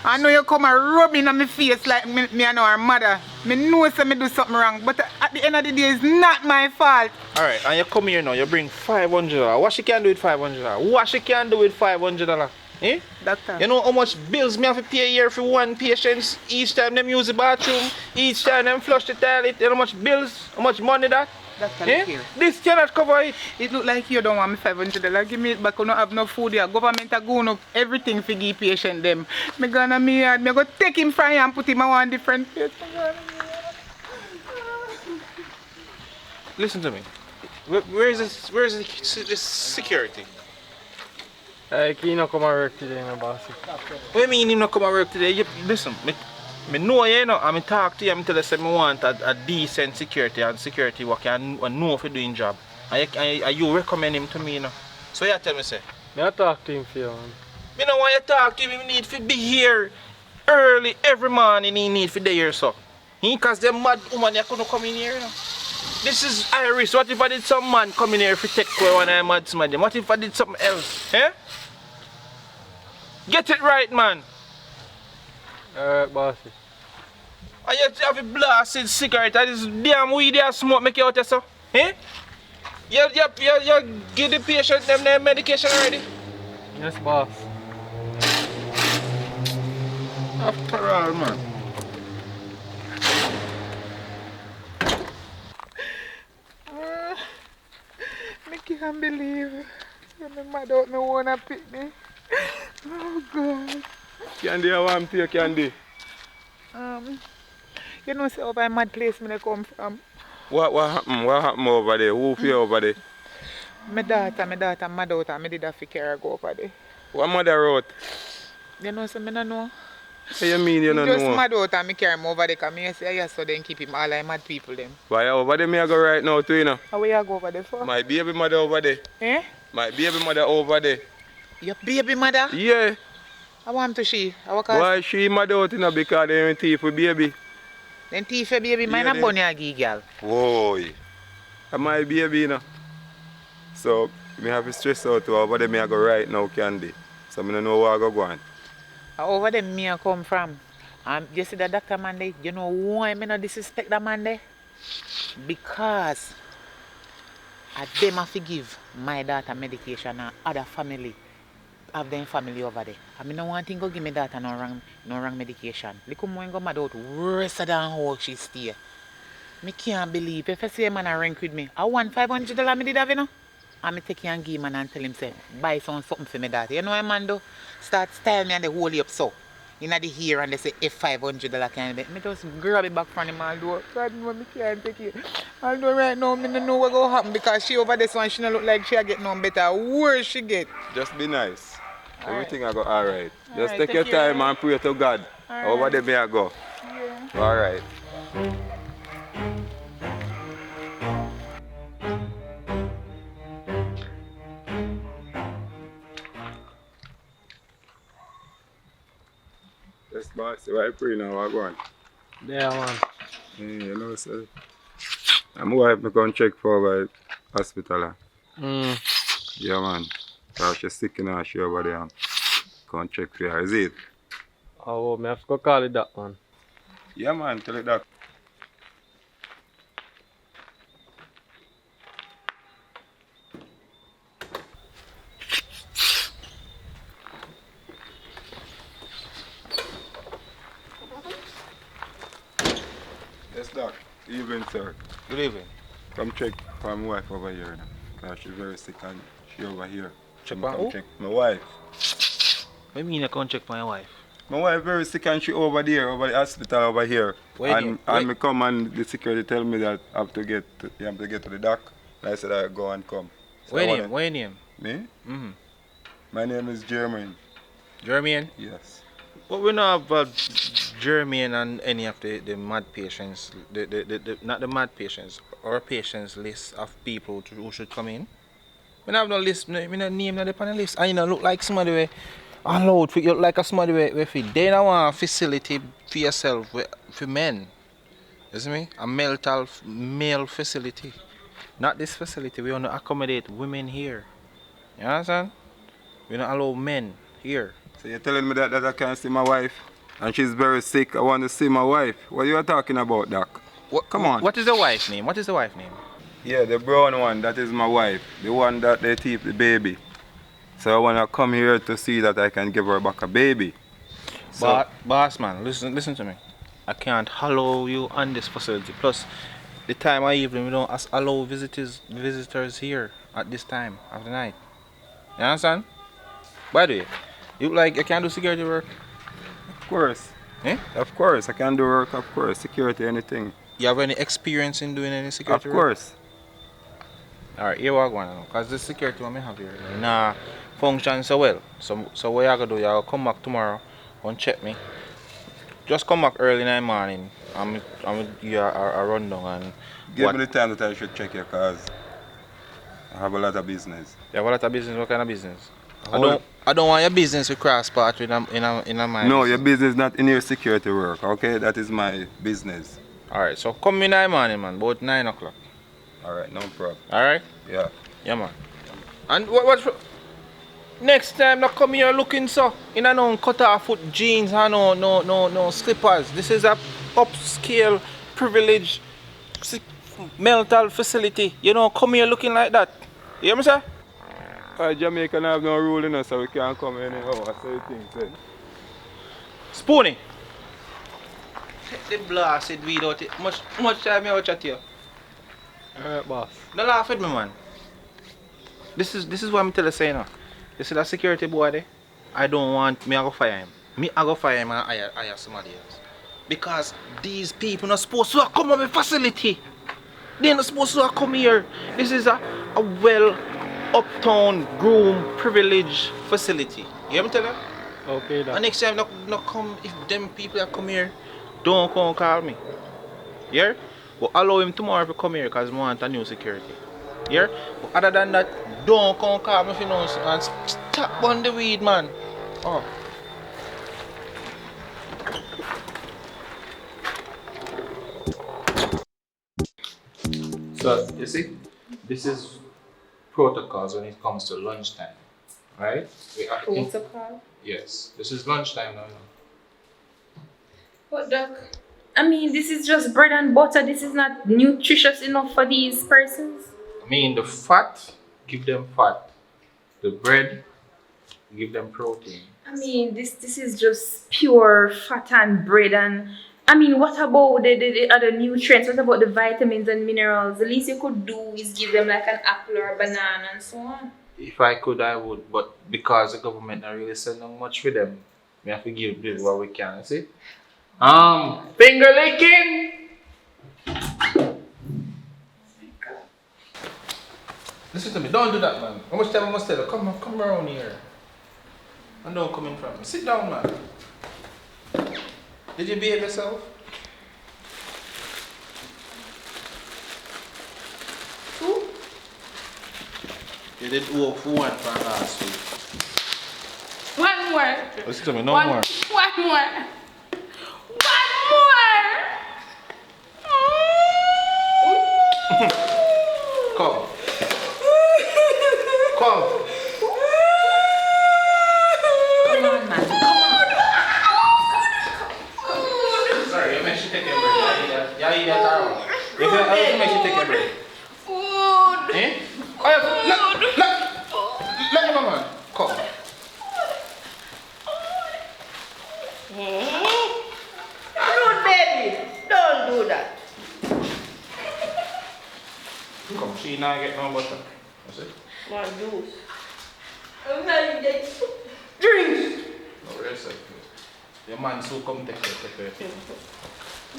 I know you come and rub in on my face like me and her mother. Me know say me do something wrong, but at the end of the day, it's not my fault. Alright, and you come here now, you bring $500. What she can do with $500? What she can do with $500? Eh? Doctor. You know how much bills me have to pay a year for one patient? Each time them use the bathroom, each time them flush the toilet, you know how much bills, how much money that? Doctor, Eh? look here. This cannot cover it. It look like you don't want me $500. Give me it back. I don't have no food here. Government are going up everything for give patient them. Me gonna me yard. Me go take him from here and put him on one different place. Listen to me. Where is this security? He not come and work today, no boss. What do you mean he not come and work today? Listen, me know you know, and me talk to you, and tell you say me want a decent security and security work and know if you doing job. And you recommend him to me, you know. So you tell me say. Me I talk to him for you, man. Me know want you talk to him, he need to be here early every morning, he need to be there so. Because them mad woman you couldn't come in here, you know. This is Iris. What if I did some man come in here if you take away one of them mad somebody? What if I did something else? Eh? Get it right, man. Alright, bossy. And you have a blasted cigarette and this damn weed you smoke make you out there so? Eh? You give the patient them their medication already? Yes, boss. After all, man. I can't believe my mother out me wanna pick me. Oh God. Candy, I want to take candy. You know, say over mad place me come from. What happened? What happened over there? Who fear over there? My daughter mad out and me did have to carry her go over there. What mother wrote? You know, so me no know. What you mean you don't Just know? mad out and me carry him over there because me say yes so then keep him all like mad people them. Why over there me I go right now too, you know? How where you go over there for? My baby mother over there. Eh? My baby mother over there. Your baby mother? Yeah. I want to she. Why she mother out, you know, because they ain't thief with baby. Then thief your baby, mine Yeah, a bunny a gee girl. Whoa. That's my baby, you know. So, me have to stress out to over there me I go right now, Candy. So, I don't know where I go on. Over there me I come from. You see the doctor man there, you know why me not disrespect that man there? Because I them have to give my daughter medication and other family have them family over there. I mean no one thing go give me daughter no wrong medication. Look how go mad out worse than how she stay. Me can't believe if I see a man a rank with me. I want $500 me did have, you know. And me take him and give him and tell him say, buy something for me daughter. You know a man do? Start style me and they hold you up so. In the ear and they say if $500 can be. Me just grab it back from him and do it. God no, me can't take it. Although right now me don't know what go happen because she over this one she don't look like she get no better. Worse she get. Just be nice. All Everything I go alright. Just Alright, take your take care. time and pray to God. Alright. Over there me I go. Yeah. Alright. Yes, boss. Why pray now? I go on. Yeah, man. Yeah, you know, sir. I'm wife me come check for my hospital. Yeah, man. Because she's sick in her, she over there. Come check for her. Is it? Oh, me have to go call it that, man. Yeah, man. Tell it that. Yes, doc. Evening, sir. Good evening. Come check for my wife over here. Because she's very sick and she over here. Check Come on who? check my wife. What do you mean you can't check for your wife? My wife very sick and she over there, over the hospital over here. Where And me come and the security tell me that I have to get to the doc. And I said I go and come. So What I your wanna- name? What your name? Me? Mm-hmm. My name is Jermaine. Jermaine? Yes. But we know about Jermaine and any of the mad patients, not the mad patients, our patients list of people who should come in. We don't have no list, we don't name no on the list. And you know, look like somebody where allowed for you, like a somebody where they don't want a facility for yourself for men. You see me? A male facility. Not this facility, we want to accommodate women here. You understand? We don't allow men here. So you're telling me that I can't see my wife? And she's very sick. I want to see my wife. What you are talking about, doc? Come on. What is the wife name? What is the wife name? Yeah, the brown one, that is my wife. The one that they keep the baby. So I want to come here to see that I can give her back a baby. So, Boss man, listen to me. I can't allow you on this facility. Plus, the time of evening, we don't allow visitors here at this time of the night. You understand? By the way, you look like you can do security work. of course. Eh? Of course, I can do work, of course. Security, anything. You have any experience in doing any security Of work? course. Alright, here we go now. Because the security one I have here, nah, function so well. So what you gonna do, you gonna come back tomorrow and check me. Just come back early in the morning. I'm give you a rundown and Give me the time that I should check you because I have a lot of business. You have a lot of business. What kind of business? I don't want your business to cross path in a mind. No, your business not in your security work, okay? That is my business. Alright, so come in the morning, man, about 9 o'clock. Alright, no problem. Alright? Yeah. Yeah, man. And what next time not come here looking so in a no cut off foot jeans and no slippers. This is a upscale privileged mental facility. You know, come here looking like that. You hear me, sir? Jamaican have no rule in us, so we can't come anyhow. That's the thing, say. Spoony. Take the blasted weed out it. Much time I chat to you. Alright, boss. Don't laugh at me, man. This is what I'm telling you, say now. You see that security boy there? I don't want me to go fire him. Me I go fire him and hire somebody else. Because these people not supposed to come on my facility. They're not supposed to come here. This is a well uptown groom privilege facility. You hear me tell you? Okay, And that. next time not come, if them people that come here, don't come call me. Yeah? But allow him tomorrow to come here because I want a new security. Yeah? But other than that, don't come call me if you know and stop on the weed, man. Oh. So, you see, this is protocols when it comes to lunchtime, right? Protocol? Yes, this is lunchtime now. But Doc, I mean, this is just bread and butter. This is not nutritious enough for these persons. I mean, the fat, give them fat. The bread, give them protein. I mean, this is just pure fat and bread. And I mean, what about the other nutrients? What about the vitamins and minerals? The least you could do is give them like an apple or a banana and so on. If I could, I would, but because the government not really sending much for them, we have to give them what we can, you see? Finger licking! Listen to me, don't do that, man. How much time I must tell you? Come around here. And don't come in front of me. Sit down, man. Did you behave yourself? Two? You did work for one from last week. One more. Listen to me, no One more. more. One more. Come. Come. Come on, man. Come on. Sorry, you mentioned take a break. Yeah, you got that. You mentioned take a break. Food. Eh? Oh, yeah, look, man. Come. Rude baby, don't do that. Come, she now get no butter. That's it. Want juice? I'm not getting drinks. No, rest it. Your man so come take care.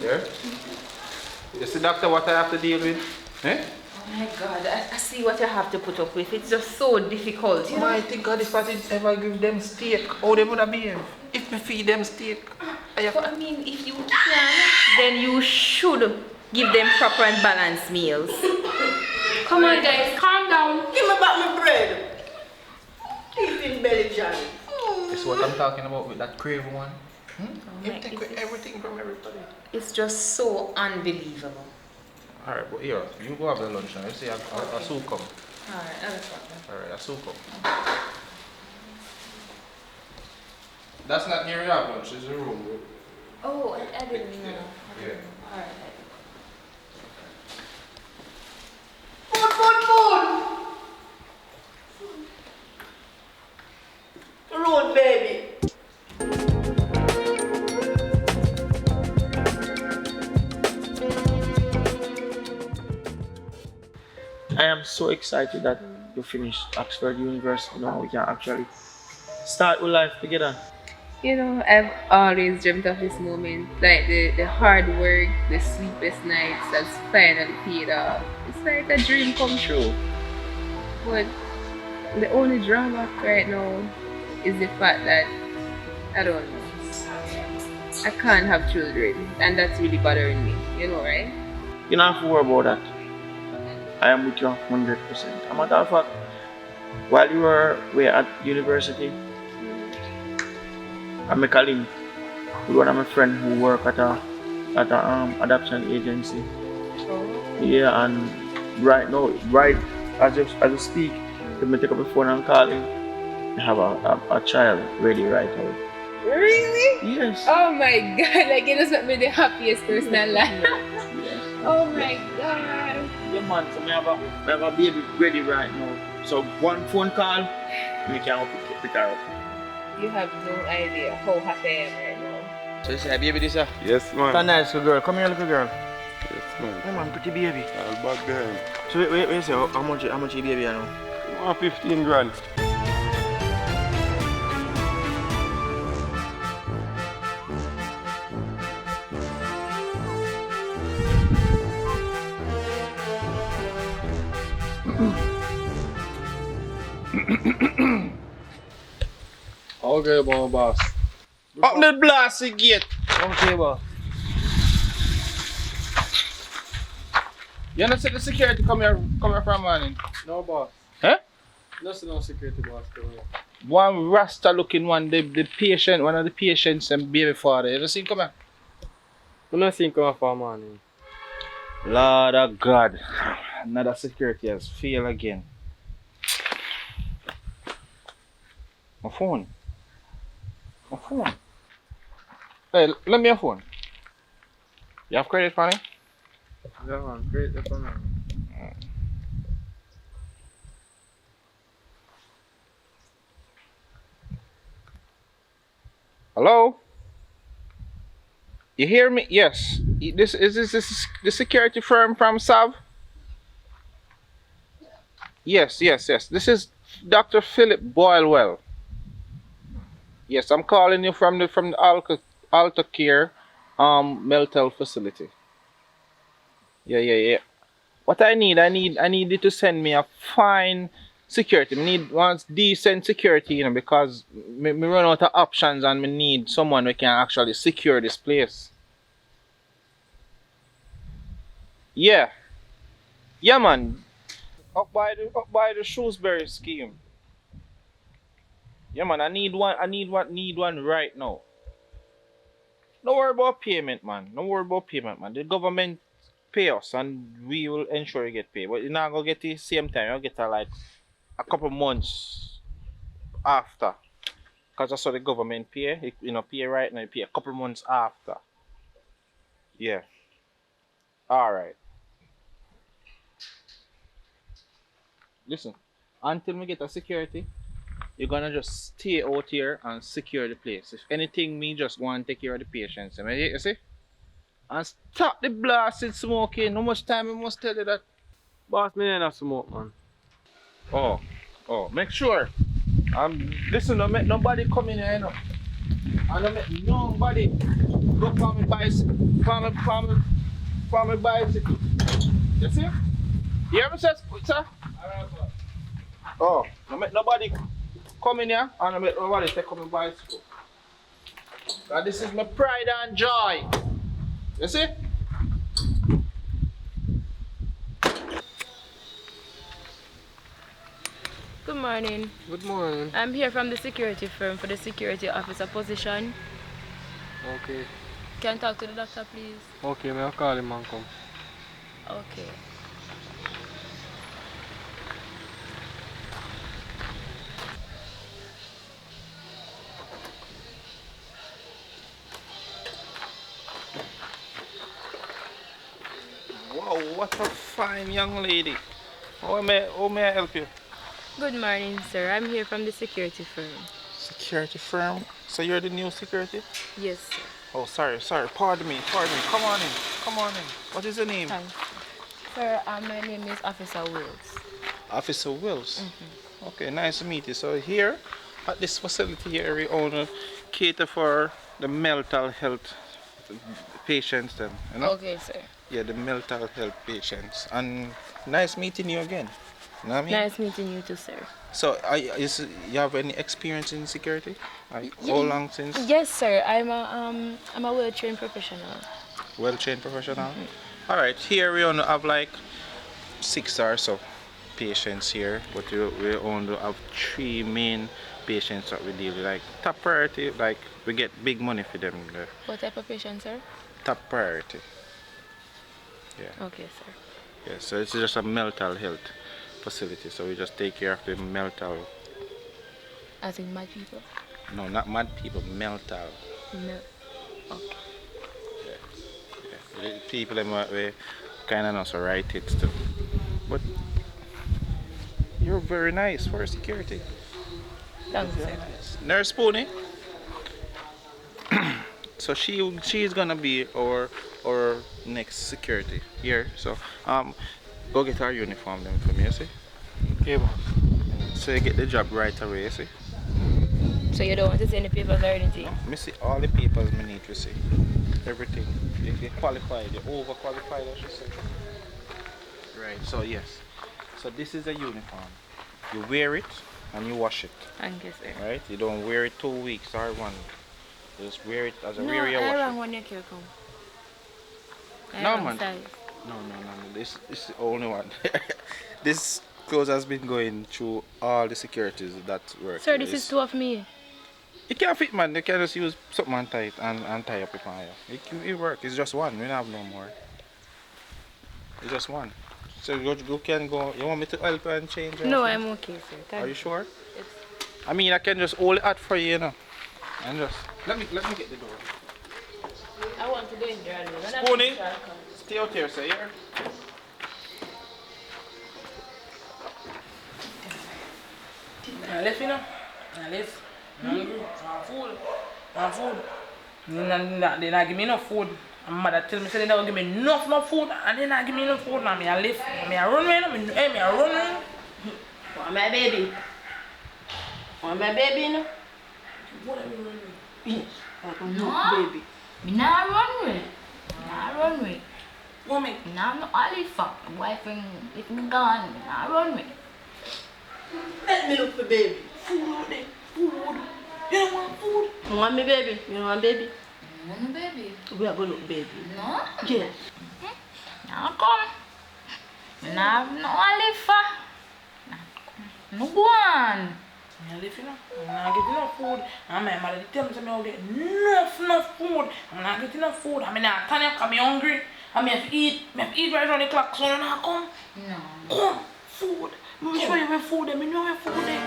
There? You see, doctor, what I have to deal with? Eh? Oh my God, I see what you have to put up with. It's just so difficult. You know? Mighty God, if I did ever give them steak, how they would have behave? If me feed them steak, I have But I mean, if you can, then you should give them proper and balanced meals. Come on, guys. Calm down. Give me back my bread. Eating belly Johnny. That's what I'm talking about with that crave one. Oh You my take goodness. everything from everybody. It's just so unbelievable. Alright, but here, you go have the lunch now. You see, a soup come. Alright, that's fine. Alright, a soup come. That's not near your lunch, it's the room. Oh, I didn't know. Yeah. Alright. Rude baby. I am so excited that you finished Oxford University. Now we can actually start with life together. You know, I've always dreamt of this moment. Like the hard work, the sleepless nights has finally paid off. It's like a dream come true. But the only drawback right now is the fact that I don't know. I can't have children, and that's really bothering me, you know, right? You don't have to worry about that. I am with you 100%. As a matter of fact, while you were at university, I make a link with one of my friends who work at a adoption agency. Yeah, and right now, right as you speak, let me take up the phone and call him. I have a child ready right now. Really? Yes. Oh my God, like you just make me the happiest person alive. Yes. Oh my god. Yeah, man, so we have a baby ready right now. So one phone call, we can pick her up. You have no idea how happy I am right now. So you say, baby, this is Yes, man. a nice little girl. Come here, little girl. Yes, man. Yeah, man, pretty baby. I'll back there. So wait, say, how much your baby are now? 15 grand. Okay, boss. Up the blasty gate. Okay, boss. You know, say the security come here from morning. No, boss. Huh? No security, boss. One rasta looking one, the patient, one of the patients and baby father. You know, see him come here? I'm not seeing come for morning. Lord of God. Another security has failed again. My phone. Hey, let me your phone. You have credit for me? Yeah, man. Great, that's all, man. Hello? You hear me? Yes. This is the security firm from Sav? Yes. This is Dr. Philip Boylewell. Yes, I'm calling you from the Alta Care mental facility. Yeah. What I need you to send me a fine security. I need one decent security, because me run out of options and me need someone who can actually secure this place. Yeah, man. Up by the Shrewsbury scheme. Yeah, man. I need one right now. Don't worry about payment, man. The government pay us and we will ensure you get paid. But you're not gonna get the same time. You'll get like a couple months after. Because that's what the government pay. Pay right now, you pay a couple months after. Yeah. Alright. Listen, until we get a security, you're gonna just stay out here and secure the place. If anything, me just want to take care of the patients. You see? And stop the blasted smoking. How much time I must tell you that? Boss, me ain't a smoke, man. Oh, make sure. Listen, don't make nobody come in here, And don't make nobody go for my bicycle. For my bicycle. You see? You hear me, sir? Oh, don't make nobody come in here and don't make nobody take on my bicycle. And this is my pride and joy. You see? Good morning. Good morning. I'm here from the security firm for the security officer position. Okay. Can I talk to the doctor, please? Okay, I'll call him and come. Okay. Wow, what a fine young lady. How may I help you? Good morning, sir. I'm here from the security firm. Security firm? So you're the new security? Yes, sir. Oh, sorry. Pardon me. Come on in. What is your name? Thanks. Sir, my name is Officer Wills. Officer Wills. Mm-hmm. Okay, nice to meet you. So here, at this facility here, we only cater for the mental health patients then, Okay, sir. Yeah, the mental health patients. And nice meeting you again. You know what I mean? Nice meeting you too, sir. So, you have any experience in security? How long since? Yes, sir. I'm a well-trained professional. Well-trained professional? Mm-hmm. All right, here we only have like 6 or so patients here, but we only have 3 main patients that we deal with. Like top priority, like we get big money for them. What type of patient, sir? Top priority. Yeah. Okay, sir. Yeah, so it's just a mental health facility, so we just take care of the mental. As in mad people? No, not mad people, mental. No. Okay. Yeah. The people them we kind of not so right it too. But you're very nice for security. Thanks, Very sir. nice. Nurse Pony. So she's gonna be our next security here. So go get our uniform then for me, you see? Okay, boss. So you get the job right away, you see? So you don't want to see any papers or anything? Me see all the papers me need to see. Everything. If you're qualified, you're overqualified, I should say. Right, so yes. So this is a uniform. You wear it and you wash it. Thank you, sir. Right? You don't wear it 2 weeks or 1 week. You just wear it as a No, wear your I wash wrong it. when you care come. No, man. No. This is the only one. This clothes has been going through all the securities that work. Sir, this is 2 of me. It can't fit, man. You can just use something and tie it and tie up it on you. It work. It's just one. We don't have no more. It's just one. So you can go. You want me to help you and change? No, or I'm okay, sir. Thank Are you sure? Yes. I mean, I can just hold it out for you, you know. And just let me get the door. I want to go in there alone. Spoonie, stay out here, sir. Here. I left, you know. I left. I'm hungry. I want food. They not give me enough food. My mother tell me say they don't give me enough food, and they not give me enough food. Now me I left. Me I run away. Me I run away. Want my baby? Want my baby, you know? What are you running? Yes. No. Baby. Me nah run with. Nah run with. Woman. Nah no Alifa. Boyfriend, if me gone, nah run with. Let me look for baby. Food, food. You don't want food? You want me baby? You don't want baby? No baby. We are going to look baby. No? Yes. Nah come. Me nah have no Alifa. No go on. I live, you know. I'm not getting enough food. And my mother tell me say I get enough food. I'm not getting enough food. I mean, I turn up, I'm hungry. I mean, I have to eat right around the clock, so you not come. No. Come, food. I'm show you where food is. I know where food is.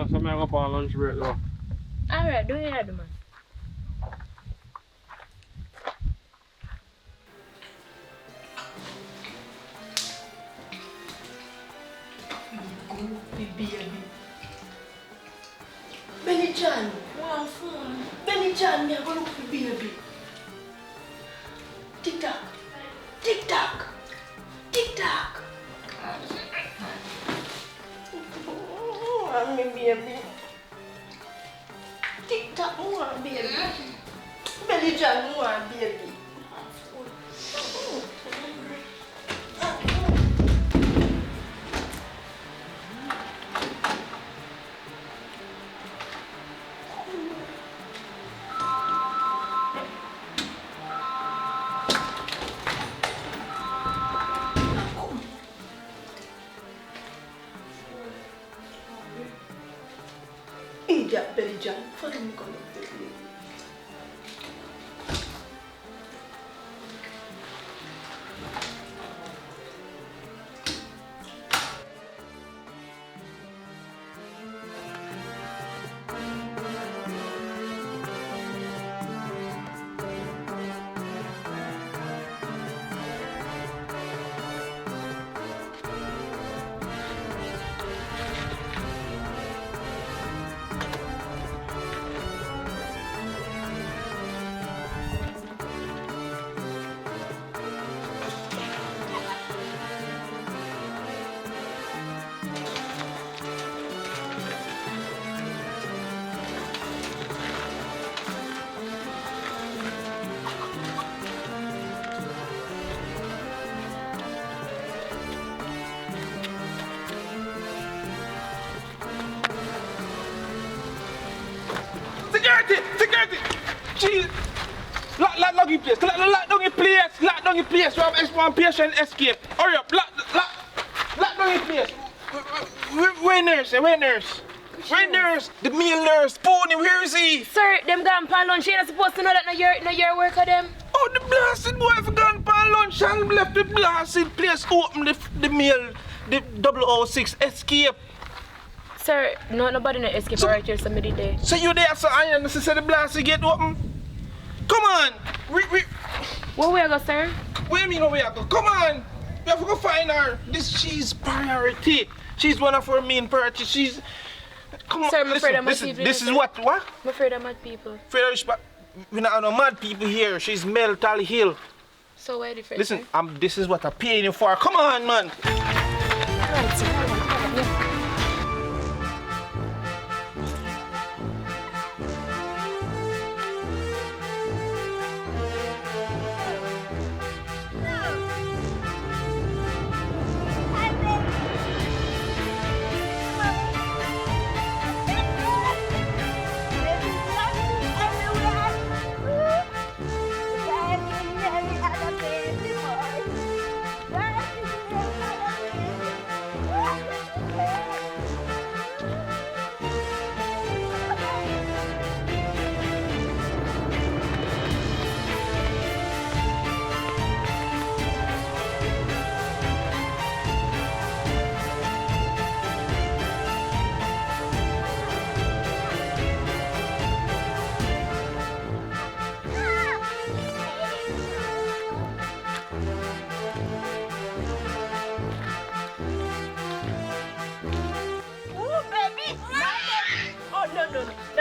So I'm up on lunch break though. Alright, do you hear the man? Baby. Benny John, one phone. Benny John, me I go look for baby. Tick tock. Tick tock. Tick tock. Oh, I'm my baby. Tick tock, I want baby. Benny John, I want baby. Idiot, Benny John. Follow me, come on, baby. Security! Security! Jeez. Lock down your place. Lock down your place. Lock down your place. One patient escape. Hurry up. Lock down your place. Where nurse? Where nurse? Where nurse? The male nurse. Pony, where is he? Sir, them gone pan lunch. You're not supposed to know that no your work of them. Oh, the blasted boy for gone pan lunch and left the blasted place open. The male, the 006 escape. Sir, nobody no escape right here, somebody there. So you there, so I understand say the blasted gate open? Come on. Where we go, sir? What do you mean where we go? Come on. We have to go find her. She's priority. She's one of our main priorities. She's... Come on, sir, I'm afraid I'm this is what? I'm afraid I'm mad people. We not no mad people here. She's mentally ill. So why different? Listen, this is what I'm paying you for. Come on, man. Alright, sir. Yeah.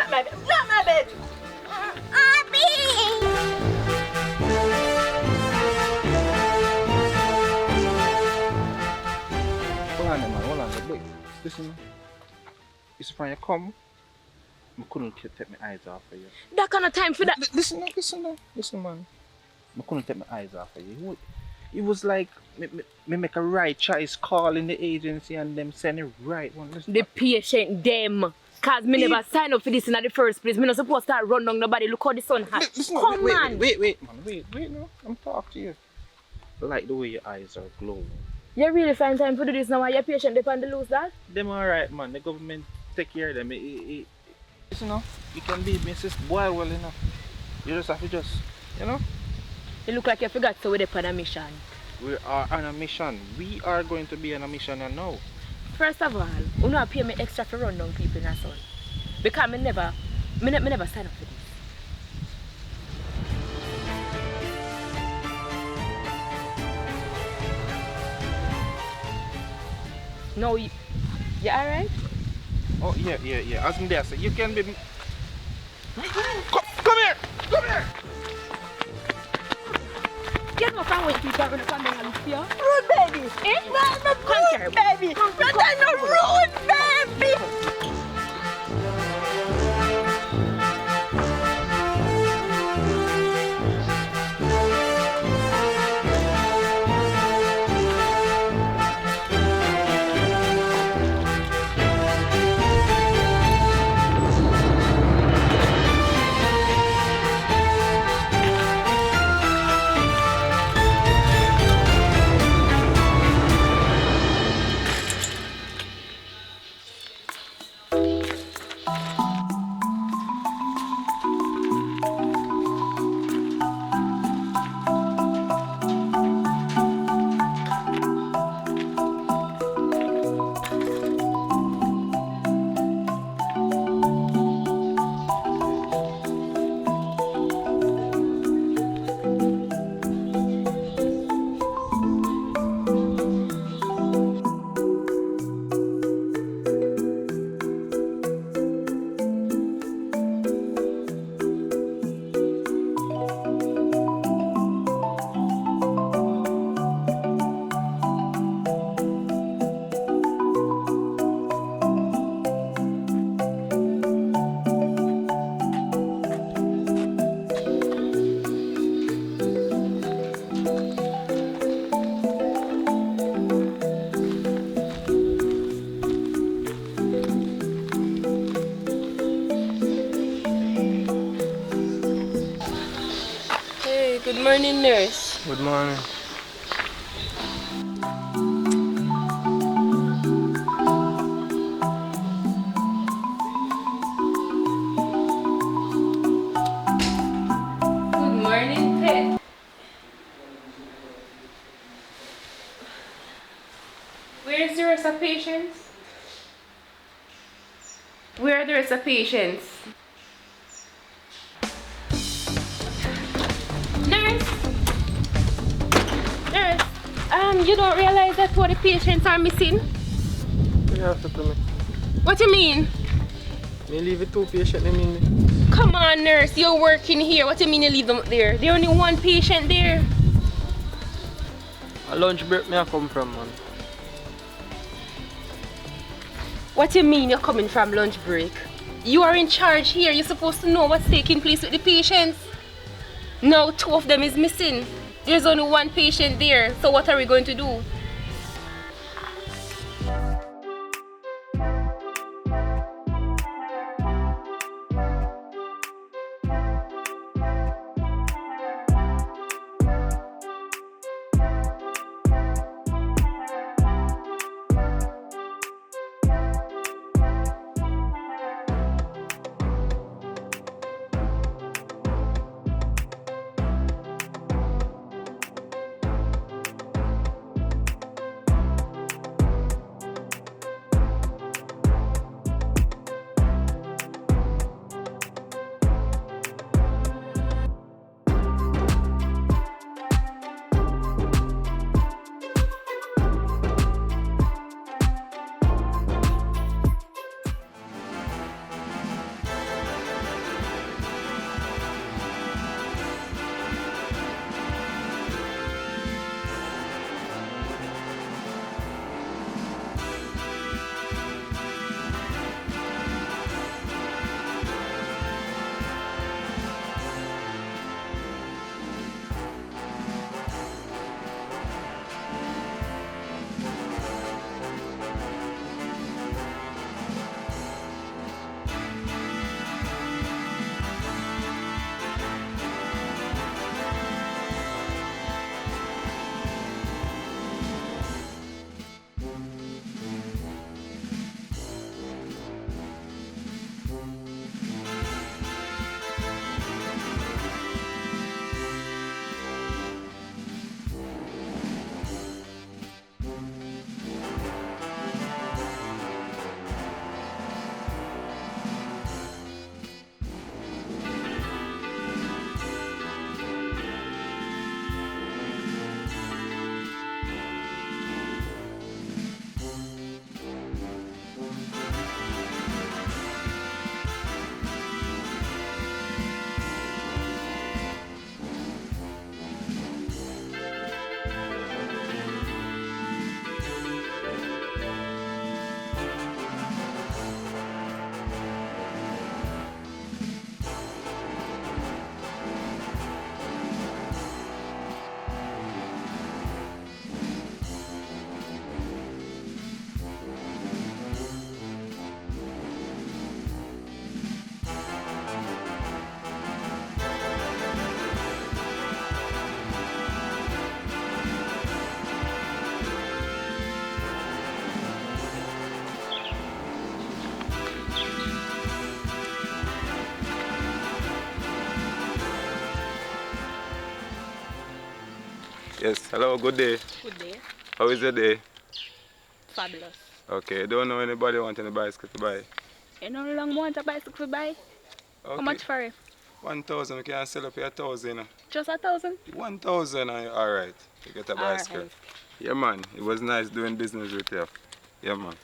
Not my bed. Hold on, look. Listen, man. It's when you come, I couldn't take my eyes off of you. That kind of time for that. Listen, man. I couldn't take my eyes off of you. It was like me make a right choice calling the agency and them send it right one. The patient them. Cause me never sign up for this in the first place. Me not supposed to run down nobody. Look how the sun hot. Listen, come on. Wait, no. I'm talking to you. I like the way your eyes are glowing. You really find time to do this now while your patient depend to lose that? Them alright, man. The government take care of them. Listen, you can be Mrs. Boyle well enough. You just have to You look like you forgot to we're on a mission. We are on a mission. We are going to be on a mission now. First of all, you not pay me extra for run down people in the sun. Because me never sign up for this. No, you alright? Oh, yeah. As I'm there, so you can be... Come here! Get my phone with people when you come down and see you. Rude baby! It's not rude baby! That is rude baby! morning, nurse. Good morning. Good morning, pet. Where's the rest of patients? Where are the rest of patients? Nurse! Nurse, you don't realize that all the patients are missing? What you have to tell me? What you mean? Me leave it 2 patients, I mean. Come on, nurse, you're working here. What do you mean you leave them there? There's only 1 patient there. A lunch break me I come from, man. What do you mean you're coming from lunch break? You are in charge here. You're supposed to know what's taking place with the patients. Now 2 of them is missing. There's only 1 patient there. So what are we going to do? Yes, hello, good day. Good day. How is your day? Fabulous. Okay, don't know anybody want any bicycle to buy? You know how long want a bicycle to buy? Okay. How much for it? 1,000, we can sell up here 1,000. Just 1,000? 1,000, alright. You get a bicycle. Alright. Yeah, man, it was nice doing business with you. Yeah, man.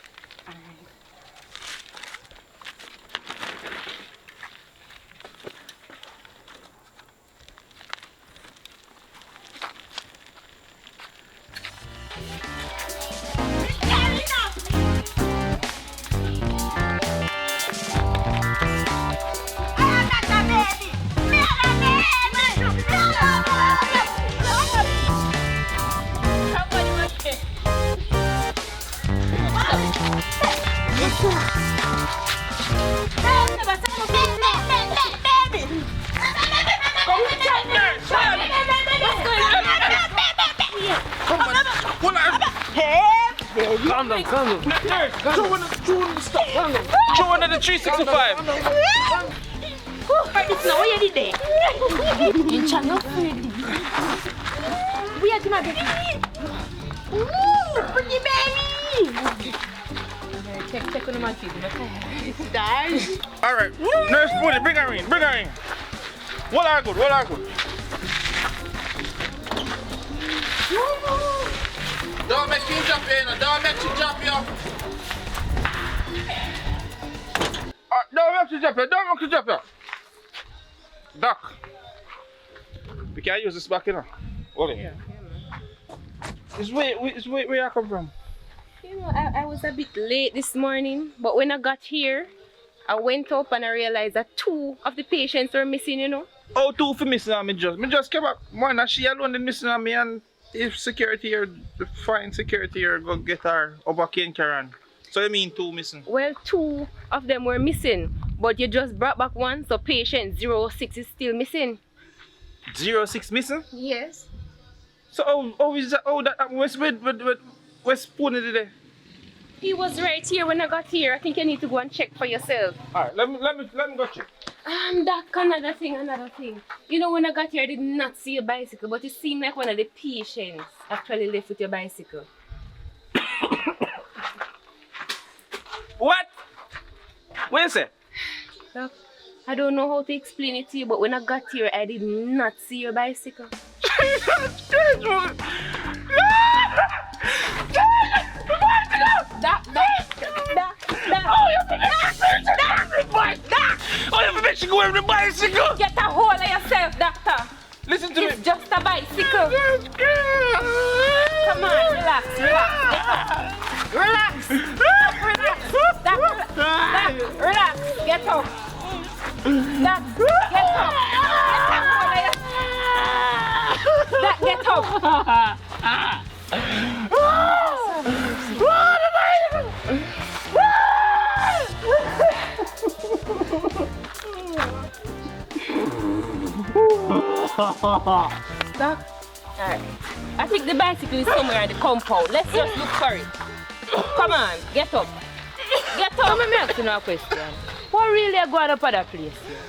Calm down. Nurse, show one of the stuff. Show one of the 365. It's not what you did there. You can't not afraid. We are to my baby. Ooh, pretty baby. Take on my feet. Guys. All right, nurse, bring her in. What are good? Don't make him jump in. Don't make him jump here. Don't make you jump here. Doc. We can't use this back, you know. Hold it. Yeah, man. It's where you come from? You know, I was a bit late this morning, but when I got here, I went up and I realized that 2 of the patients were missing, you know. Oh, 2 for missing on me just came back. One, she alone is missing on me, and if security or find security or go get her over Ken Karan. So you mean 2 missing? Well, 2 of them were missing, but you just brought back 1, so patient 06 is still missing. 06 missing? Yes. So how is that? Oh, that where's Spoon today? He was right here when I got here. I think you need to go and check for yourself. Alright, let me go check. Doc, another thing. You know, when I got here, I did not see a bicycle, but it seemed like one of the patients actually left with your bicycle. What? What is it? Doc, I don't know how to explain it to you, but when I got here, I did not see your bicycle. Doc. Oh, you make you go with the bicycle! Get a hold of yourself, doctor. Listen to me. It's just a bicycle. Come on, relax. Relax. Doc, relax. Get up. Doc, get up. Doc, get up. Doc, alright. I think the bicycle is somewhere in the compound. Let's just look for it. Come on, get up. Get up. Let me ask you a question. What really are going up at that place here?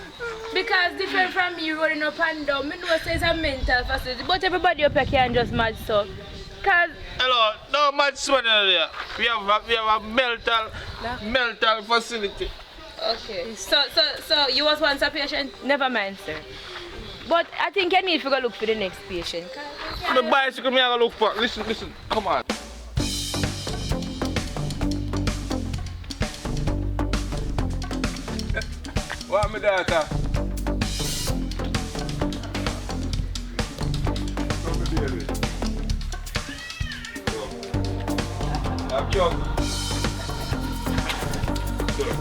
Because different from me running up and down, me know it's a mental facility, but everybody up here can just mad so. Cause hello, no much sweat there. We have a mental facility. Okay. So you was once a patient? Never mind, sir. But I think I need to go look for the next patient. The bicycle me I go look for. Listen, come on. What my daughter? Come here, baby. Have jug. Good.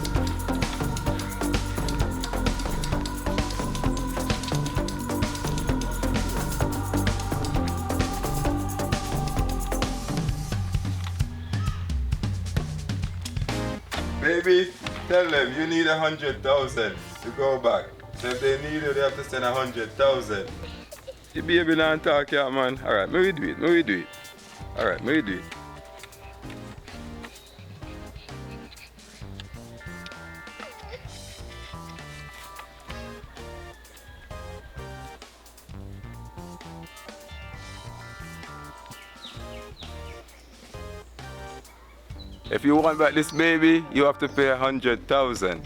Baby, tell them you need 100,000 to go back. So if they need you, they have to send 100,000. The baby not talk here, man. Alright, maybe do it. Alright, maybe do it. If you want back this baby, you have to pay 100,000.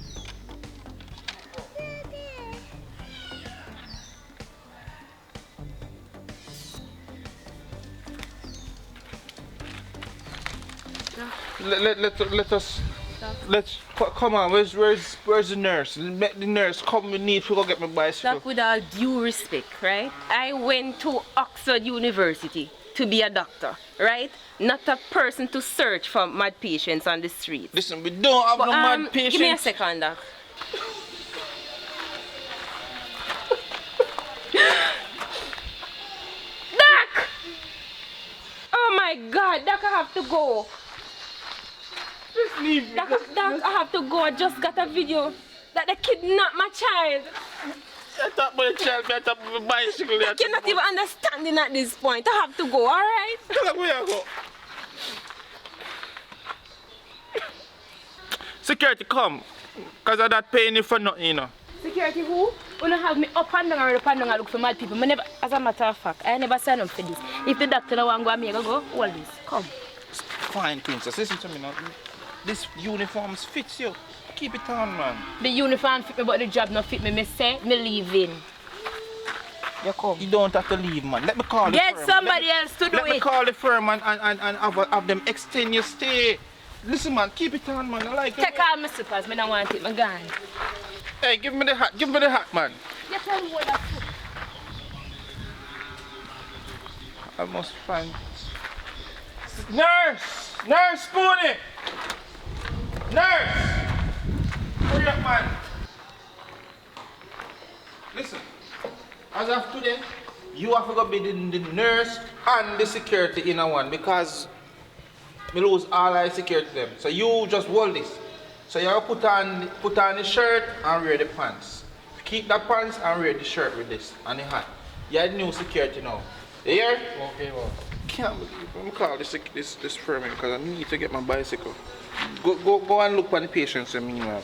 Let's come on. Where's the nurse? Let the nurse come. We need to go get my bicycle. Doc, with all due respect, right? I went to Oxford University to be a doctor, right? Not a person to search for mad patients on the street. Listen, we don't have no mad patients. Give me a second, Doc. Doc! Oh my God, Doc, I have to go. Just leave me. Doc, I have to go. I just got a video that they kidnapped my child. I thought my child got up with a bicycle. Doc, you're not even understanding at this point. I have to go, alright? Tell them where I go. Security come. Because of that paying you for nothing, you know. Security who? You don't have me up and down and up and down and look for mad people. As a matter of fact, I never sign up for this. If the doctor don't want to go, me go, hold this. Come. Fine, princess. Listen to me now. This uniform fits you. Keep it on, man. The uniform fit me, but the job not fit me. Me say, me leaving. You come. You don't have to leave, man. Let me call the firm. Get somebody else to do it. Let me call the firm and have them extend your stay. Listen, man. Keep it on, man. I like it. Take all my slippers. Me don't want it. My gun. Hey, give me the hat. Give me the hat, man. You tell me what that's. I must find... Nurse! Nurse, Spoonie! Nurse! Hurry up, man. Listen. As of today, you have to go be the nurse and the security in a one because me lose all I security them. So you just hold this. So you have to put on the shirt and wear the pants. Keep the pants and wear the shirt with this and the hat. You have new security now. You hear? Okay, well. Can't believe it. Let me call this firm because I need to get my bicycle. Go and look for the patients in meanwhile.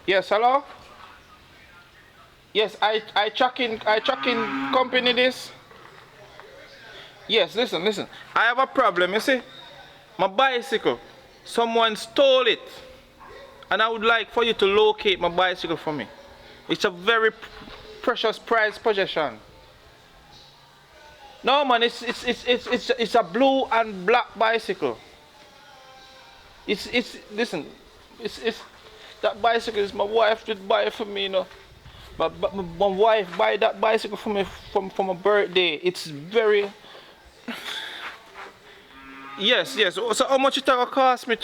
Yes, hello? Yes, I tracking company this. Yes, listen. I have a problem, you see? My bicycle. Someone stole it. And I would like for you to locate my bicycle for me. It's a very precious prized possession. No man, it's a blue and black bicycle. Listen, that bicycle is my wife did buy it for me, you know. But my wife buy that bicycle for me for my birthday. It's very... Yes. So how much it will cost me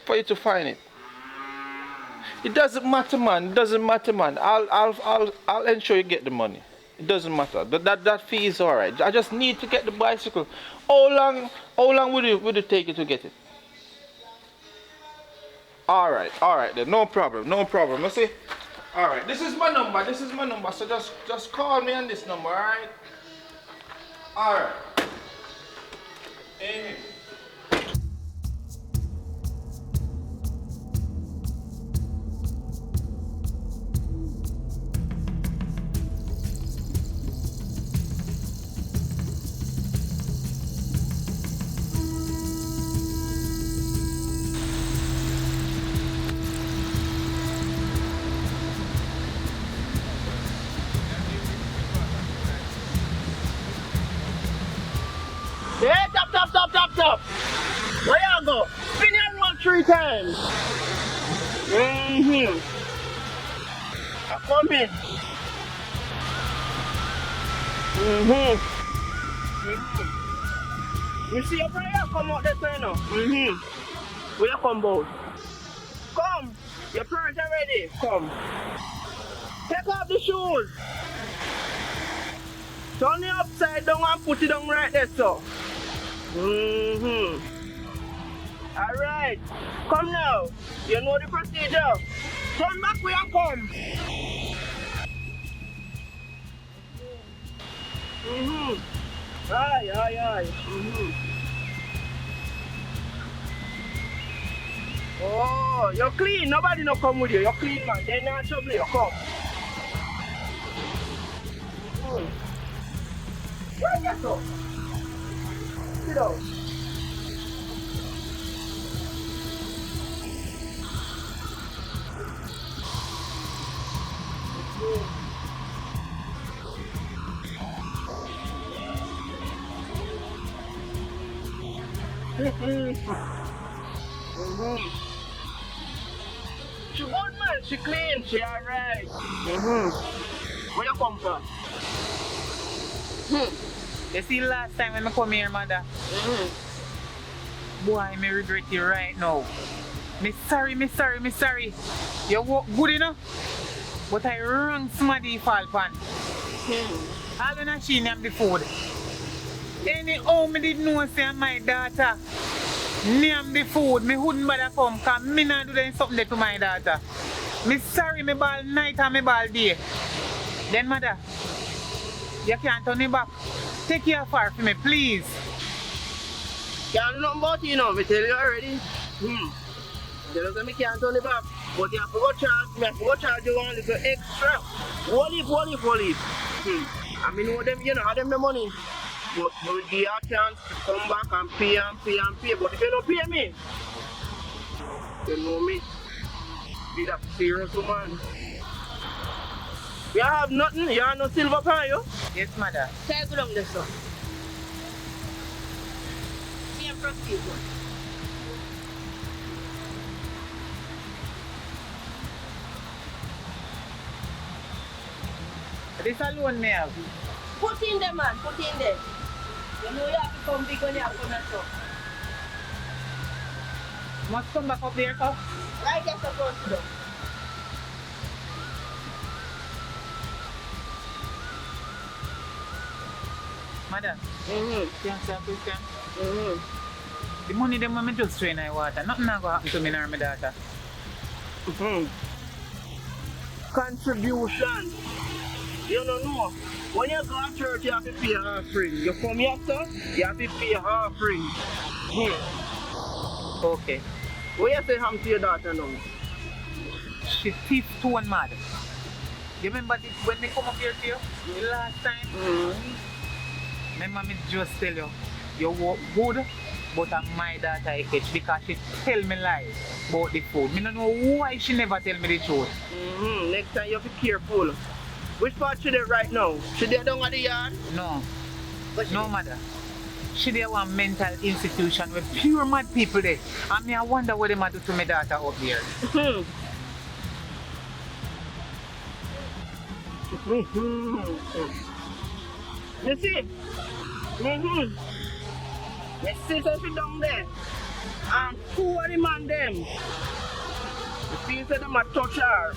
for you to find it? It doesn't matter, man. I'll ensure you get the money. It doesn't matter. That fee is alright. I just need to get the bicycle. How long would it take you to get it? Alright then. No problem. You see? Alright. This is my number. So just call me on this number, alright? Alright. Amen. Hey, stop. Where you go? Spin your roll 3 times. Come in. You see your prayer come out this way now? Where you come out? Come. Your parents are ready. Come. Take off the shoes. Turn it upside down and put it down right there, so. Alright. Come now. You know the procedure. Turn back where you come. Aye. Oh, you're clean. Nobody no come with you. You're clean, man. They're not trouble. You come. Right, get up. Sit down. She good, man. She clean. She alright. Where you come from? You see last time when I come here, mother? Boy, me regret it right now. Me sorry. You walk good enough, but I wrong somebody fall pan. All when I she name the food. Anyhow, me did know say my daughter name the food. Me wouldn't bother come because me not do something there to my daughter. Me sorry, me ball night and me ball day. Then mother, you can't turn me back. Take care of her for me, please. Can't do nothing about it, you know. Me tell you already. Tell us that me can't turn it back. But you have to go charge. Me have to go charge you one little extra. Whole heap. I mean, know them, you know, have them the money. But we give you a chance to come back and pay and pay and pay. But if you don't pay me, you know me. Be that serious woman. You have nothing? You have no silver pan, you? Yes, mother. Say good on this, sir. Me and proceed, boy. This alone me have. Put in there, man. Put in there. You know you have to come big when you have to mess up. Must come back up there, sir. Right, you're supposed to do. Mother. Thanks, sir, Christian. The money them when me just throw in the water. Nothing not going to happen to me nor my daughter. Contribution. You don't know. When you go to church, you have to pay offering. You come here, sir, you have to pay offering. Okay. What you say ham to your daughter now? She 52 mad. You remember this when they come up here to you? The last time? Remember me just tell you, you work good, but my daughter I catch because she tell me lies about the food. I don't know why she never tell me the truth. Next time you have to be careful. Which part she there right now? She there down at the yard? No. No, mother. She there one mental institution with pure mad people there. And me I wonder what they might do to my daughter up there. You see? My sister she down there. And two of the man them. You see say them a touch her.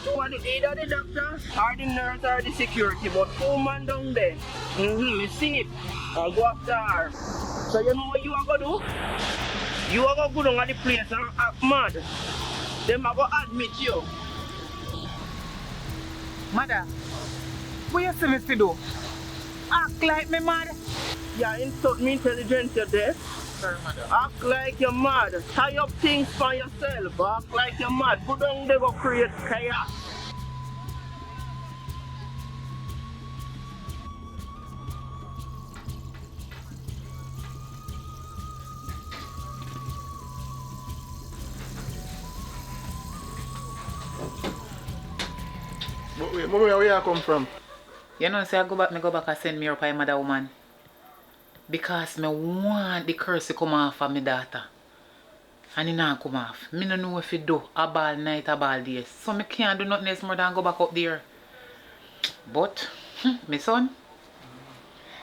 Two of the either the doctor or the nurse or the security, but two man down there. You see it? I'll go after her. So you know what you are gonna do? You are gonna go down at the place and act mad. Them are gonna admit you. Mother, what you say me to do? Act like me mad? Yeah, insult me intelligence you're there. Sorry, mother. Act like you're mad. Tie up things for yourself. Act like you're mad. Go down there go create chaos. But wait, where you come from? You know, say I go back and send me up by mother woman. Because me want the curse to come off of my daughter. And it not come off. Me no know if it do a ball night, a ball day. So me can't do nothing else more than go back up there. But, my son,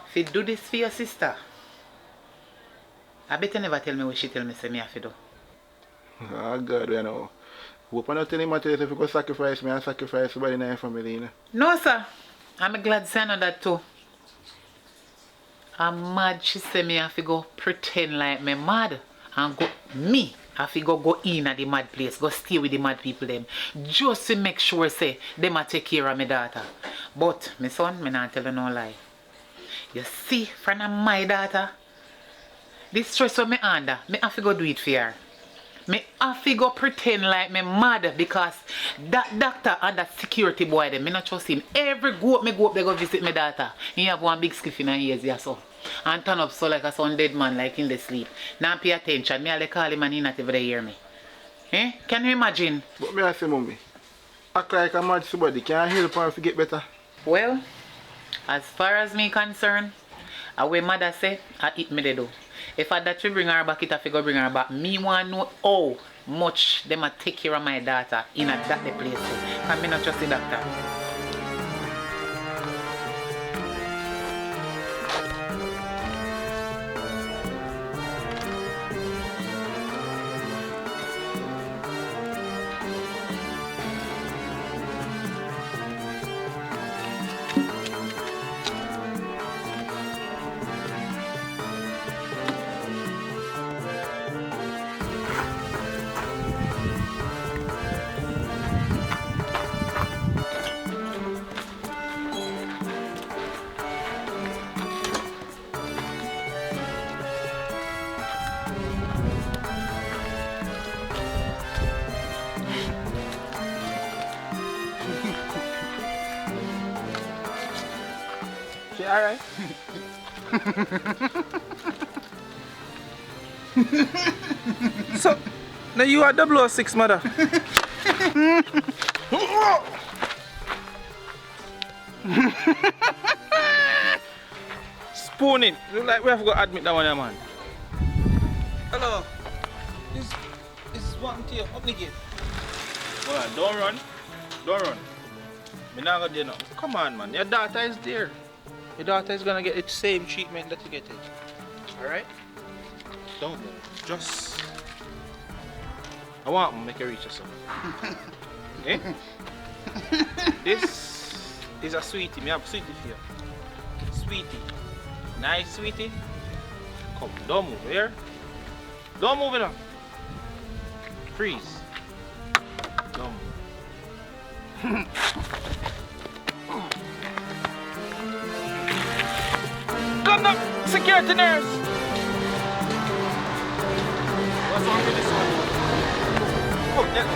if you do this for your sister, I bet you never tell me what she tell me say me have to do. Oh God, you know. Hope I'm not telling you if you go sacrifice me and sacrifice somebody in your family, you know. No, sir. I'm glad to know that too. I'm mad she say me have to go pretend like me mad. And go, me have to go in at the mad place. Go stay with the mad people them. Just to make sure say them a take care of my daughter. But, my son, me not tell you no lie. You see, from my daughter, this stress of me under, me have to go do it for her. Me have to go pretend like me mad because that doctor and that security boy them, me not trust him. Every go up, me go up there go visit my daughter. He have one big spliff in her ears, yeah, so. And turn up so like a son dead man, like in the sleep. Now pay attention, me I call him and he not even hear me. Eh? Can you imagine? But me I say, mommy, act like a mad somebody, can I help her to get better? Well, as far as me concerned, away mother say, I eat me they do. If I that we bring her back, it have to go bring her back. Me want know how much them a take care of my daughter in a that the place. Because me not trust the doctor. Alright. So, now you are 006, mother. Spooning. Look like we have to admit that one, yeah, man. Hello. This is one to you. Open the gate. Hold on, don't run. Don't run. Me not gonna do nothing. Come on, man. Your daughter is there. Your daughter is gonna get the same treatment that you get it. Alright? Don't worry. Just. I want to make you reach yourself. Eh? This is a sweetie. Me have a sweetie for you. Sweetie. Nice sweetie. Come, don't move here. Don't move it up. Freeze. Don't move. Come now, security nurse. What's wrong with this one? Oh, yeah.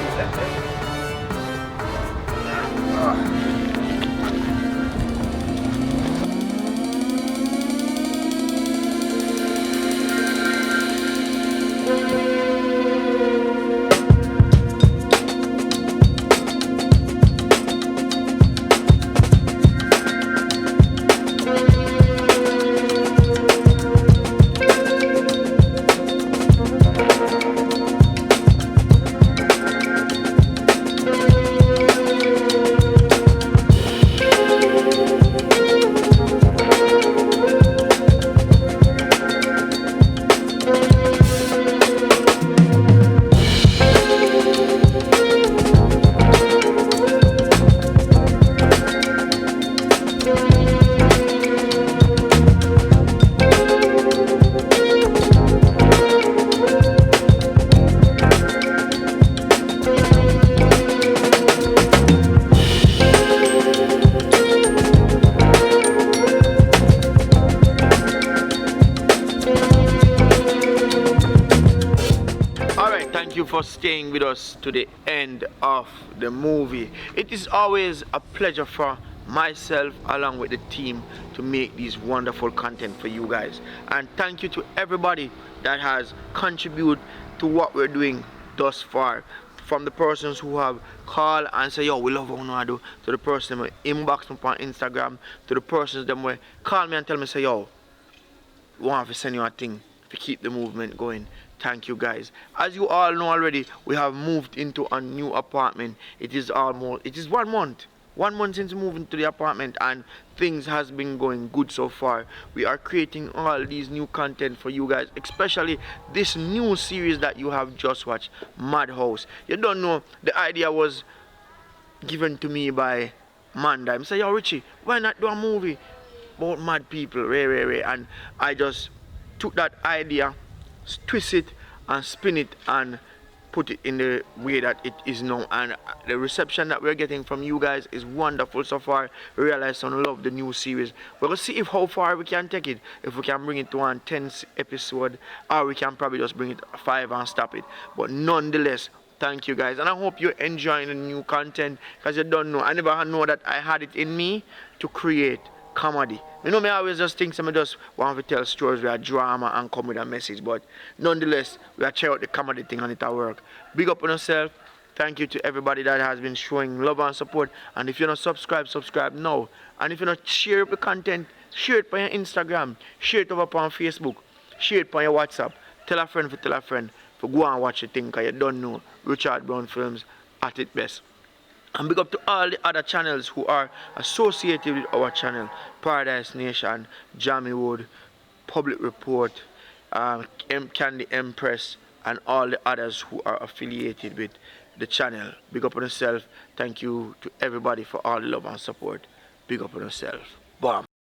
For staying with us to the end of the movie. It is always a pleasure for myself along with the team to make these wonderful content for you guys, and thank you to everybody that has contributed to what we're doing thus far, from the persons who have called and say, yo, we love what we do, to the person that inbox me on Instagram, to the persons that will call me and tell me, say, yo, we want to send you a thing to keep the movement going. Thank you guys. As you all know already, we have moved into a new apartment. It is 1 month. 1 month since moving to the apartment, and things has been going good so far. We are creating all these new content for you guys, especially this new series that you have just watched, Madhouse. You don't know, the idea was given to me by Manda. I say, yo Richie, why not do a movie about mad people, Ray, and I just took that idea, twist it and spin it and put it in the way that it is now, and the reception that we're getting from you guys is wonderful so far. Realize some love the new series. We're gonna see if how far we can take it, if we can bring it to one 10th episode, or we can probably just bring it 5 and stop it. But nonetheless, thank you guys, and I hope you're enjoying the new content, because you don't know, I never know that I had it in me to create comedy. You know, me always just think some of just want to tell stories with a drama and come with a message, but nonetheless, we are trying out the comedy thing and it'll work. Big up on yourself. Thank you to everybody that has been showing love and support. And if you're not subscribed, subscribe now. And if you're not share the content, share it on your Instagram, share it over on Facebook, share it on your WhatsApp. Tell a friend for go and watch the thing, because you don't know Richard Brown Films at its best. And big up to all the other channels who are associated with our channel: Paradise Nation, Jammy Wood, Public Report, Candy Empress, and all the others who are affiliated with the channel. Big up on yourself. Thank you to everybody for all the love and support. Big up on yourself. Bam.